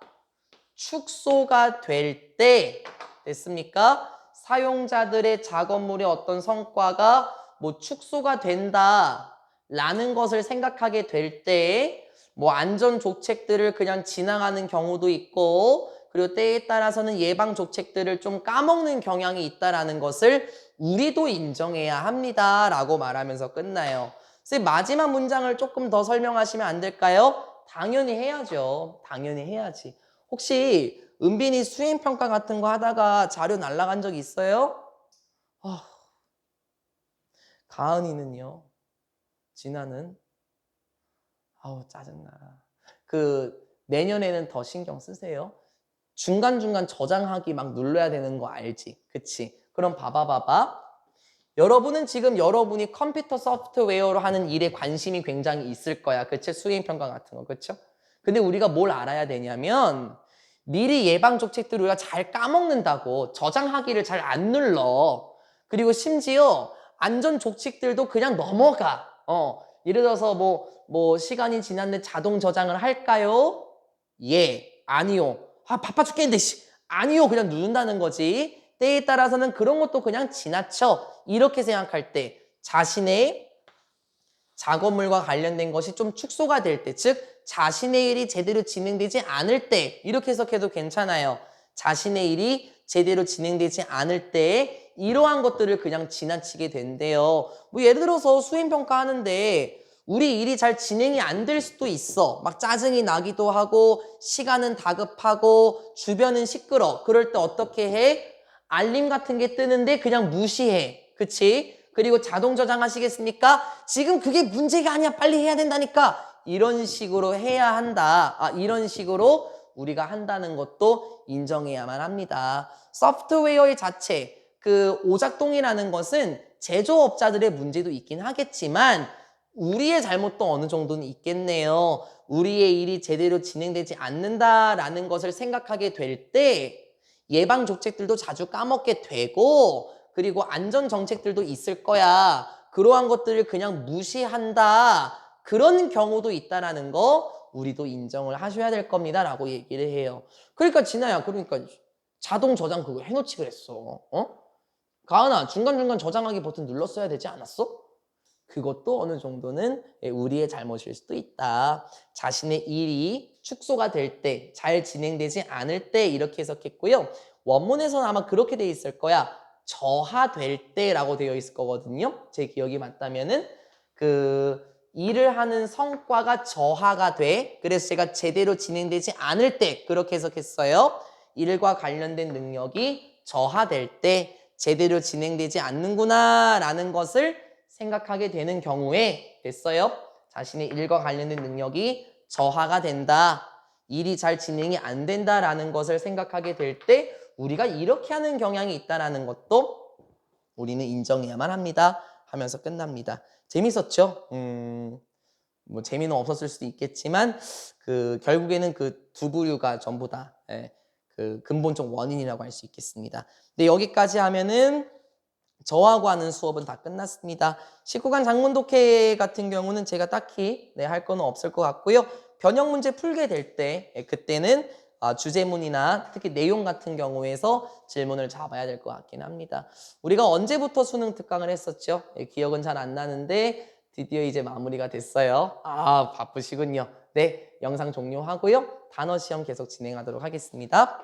축소가 될 때 됐습니까? 사용자들의 작업물의 어떤 성과가 축소가 된다라는 것을 생각하게 될 때 안전 조책들을 그냥 지나가는 경우도 있고 그리고 때에 따라서는 예방 조책들을 좀 까먹는 경향이 있다라는 것을 우리도 인정해야 합니다 라고 말하면서 끝나요. 선생님 마지막 문장을 조금 더 설명하시면 안 될까요? 당연히 해야죠. 당연히 해야지. 혹시 은빈이 수행평가 같은 거 하다가 자료 날라간 적 있어요? 가은이는요? 진아는? 아우 짜증나. 내년에는 더 신경 쓰세요. 중간중간 저장하기 막 눌러야 되는 거 알지? 그치? 그럼 봐봐. 여러분은 지금 여러분이 컴퓨터 소프트웨어로 하는 일에 관심이 굉장히 있을 거야. 그치? 수행평가 같은 거. 그쵸? 근데 우리가 뭘 알아야 되냐면 미리 예방 조책들을 우리가 잘 까먹는다고 저장하기를 잘 안 눌러. 그리고 심지어 안전 조칙들도 그냥 넘어가. 예를 들어서 시간이 지났는데 자동 저장을 할까요? 예, 아니요. 바빠 죽겠는데 아니요 그냥 누른다는 거지. 때에 따라서는 그런 것도 그냥 지나쳐. 이렇게 생각할 때 자신의 작업물과 관련된 것이 좀 축소가 될 때, 즉 자신의 일이 제대로 진행되지 않을 때 이렇게 해석해도 괜찮아요. 자신의 일이 제대로 진행되지 않을 때 이러한 것들을 그냥 지나치게 된대요. 예를 들어서 수행평가 하는데 우리 일이 잘 진행이 안 될 수도 있어. 막 짜증이 나기도 하고 시간은 다급하고 주변은 시끄러. 그럴 때 어떻게 해? 알림 같은 게 뜨는데 그냥 무시해. 그치? 그리고 자동 저장하시겠습니까? 지금 그게 문제가 아니야. 빨리 해야 된다니까. 이런 식으로 해야 한다. 이런 식으로 우리가 한다는 것도 인정해야만 합니다. 소프트웨어의 자체, 오작동이라는 것은 제조업자들의 문제도 있긴 하겠지만 우리의 잘못도 어느 정도는 있겠네요. 우리의 일이 제대로 진행되지 않는다라는 것을 생각하게 될 때 예방 조책들도 자주 까먹게 되고 그리고 안전 정책들도 있을 거야. 그러한 것들을 그냥 무시한다. 그런 경우도 있다라는 거 우리도 인정을 하셔야 될 겁니다. 라고 얘기를 해요. 그러니까 진아야 그러니까 자동 저장 그거 해놓지 그랬어. 가은아 중간중간 저장하기 버튼 눌렀어야 되지 않았어? 그것도 어느 정도는 우리의 잘못일 수도 있다. 자신의 일이 축소가 될 때, 잘 진행되지 않을 때 이렇게 해석했고요. 원문에서는 아마 그렇게 돼 있을 거야. 저하될 때라고 되어 있을 거거든요. 제 기억이 맞다면은 일을 하는 성과가 저하가 돼. 그래서 제가 제대로 진행되지 않을 때 그렇게 해석했어요. 일과 관련된 능력이 저하될 때 제대로 진행되지 않는구나 라는 것을 생각하게 되는 경우에 됐어요. 자신의 일과 관련된 능력이 저하가 된다. 일이 잘 진행이 안 된다라는 것을 생각하게 될 때 우리가 이렇게 하는 경향이 있다라는 것도 우리는 인정해야만 합니다. 하면서 끝납니다. 재밌었죠? 뭐 재미는 없었을 수도 있겠지만 결국에는 그 두 부류가 전부 다 그 근본적 원인이라고 할 수 있겠습니다. 근데 여기까지 하면은 저하고 하는 수업은 다 끝났습니다. 19강 장문 독해 같은 경우는 제가 딱히 할 거는 없을 것 같고요. 변형 문제 풀게 될 때 그때는 주제문이나 특히 내용 같은 경우에서 질문을 잡아야 될 것 같긴 합니다. 우리가 언제부터 수능 특강을 했었죠? 기억은 잘 안 나는데 드디어 이제 마무리가 됐어요. 바쁘시군요. 네, 영상 종료하고요. 단어 시험 계속 진행하도록 하겠습니다.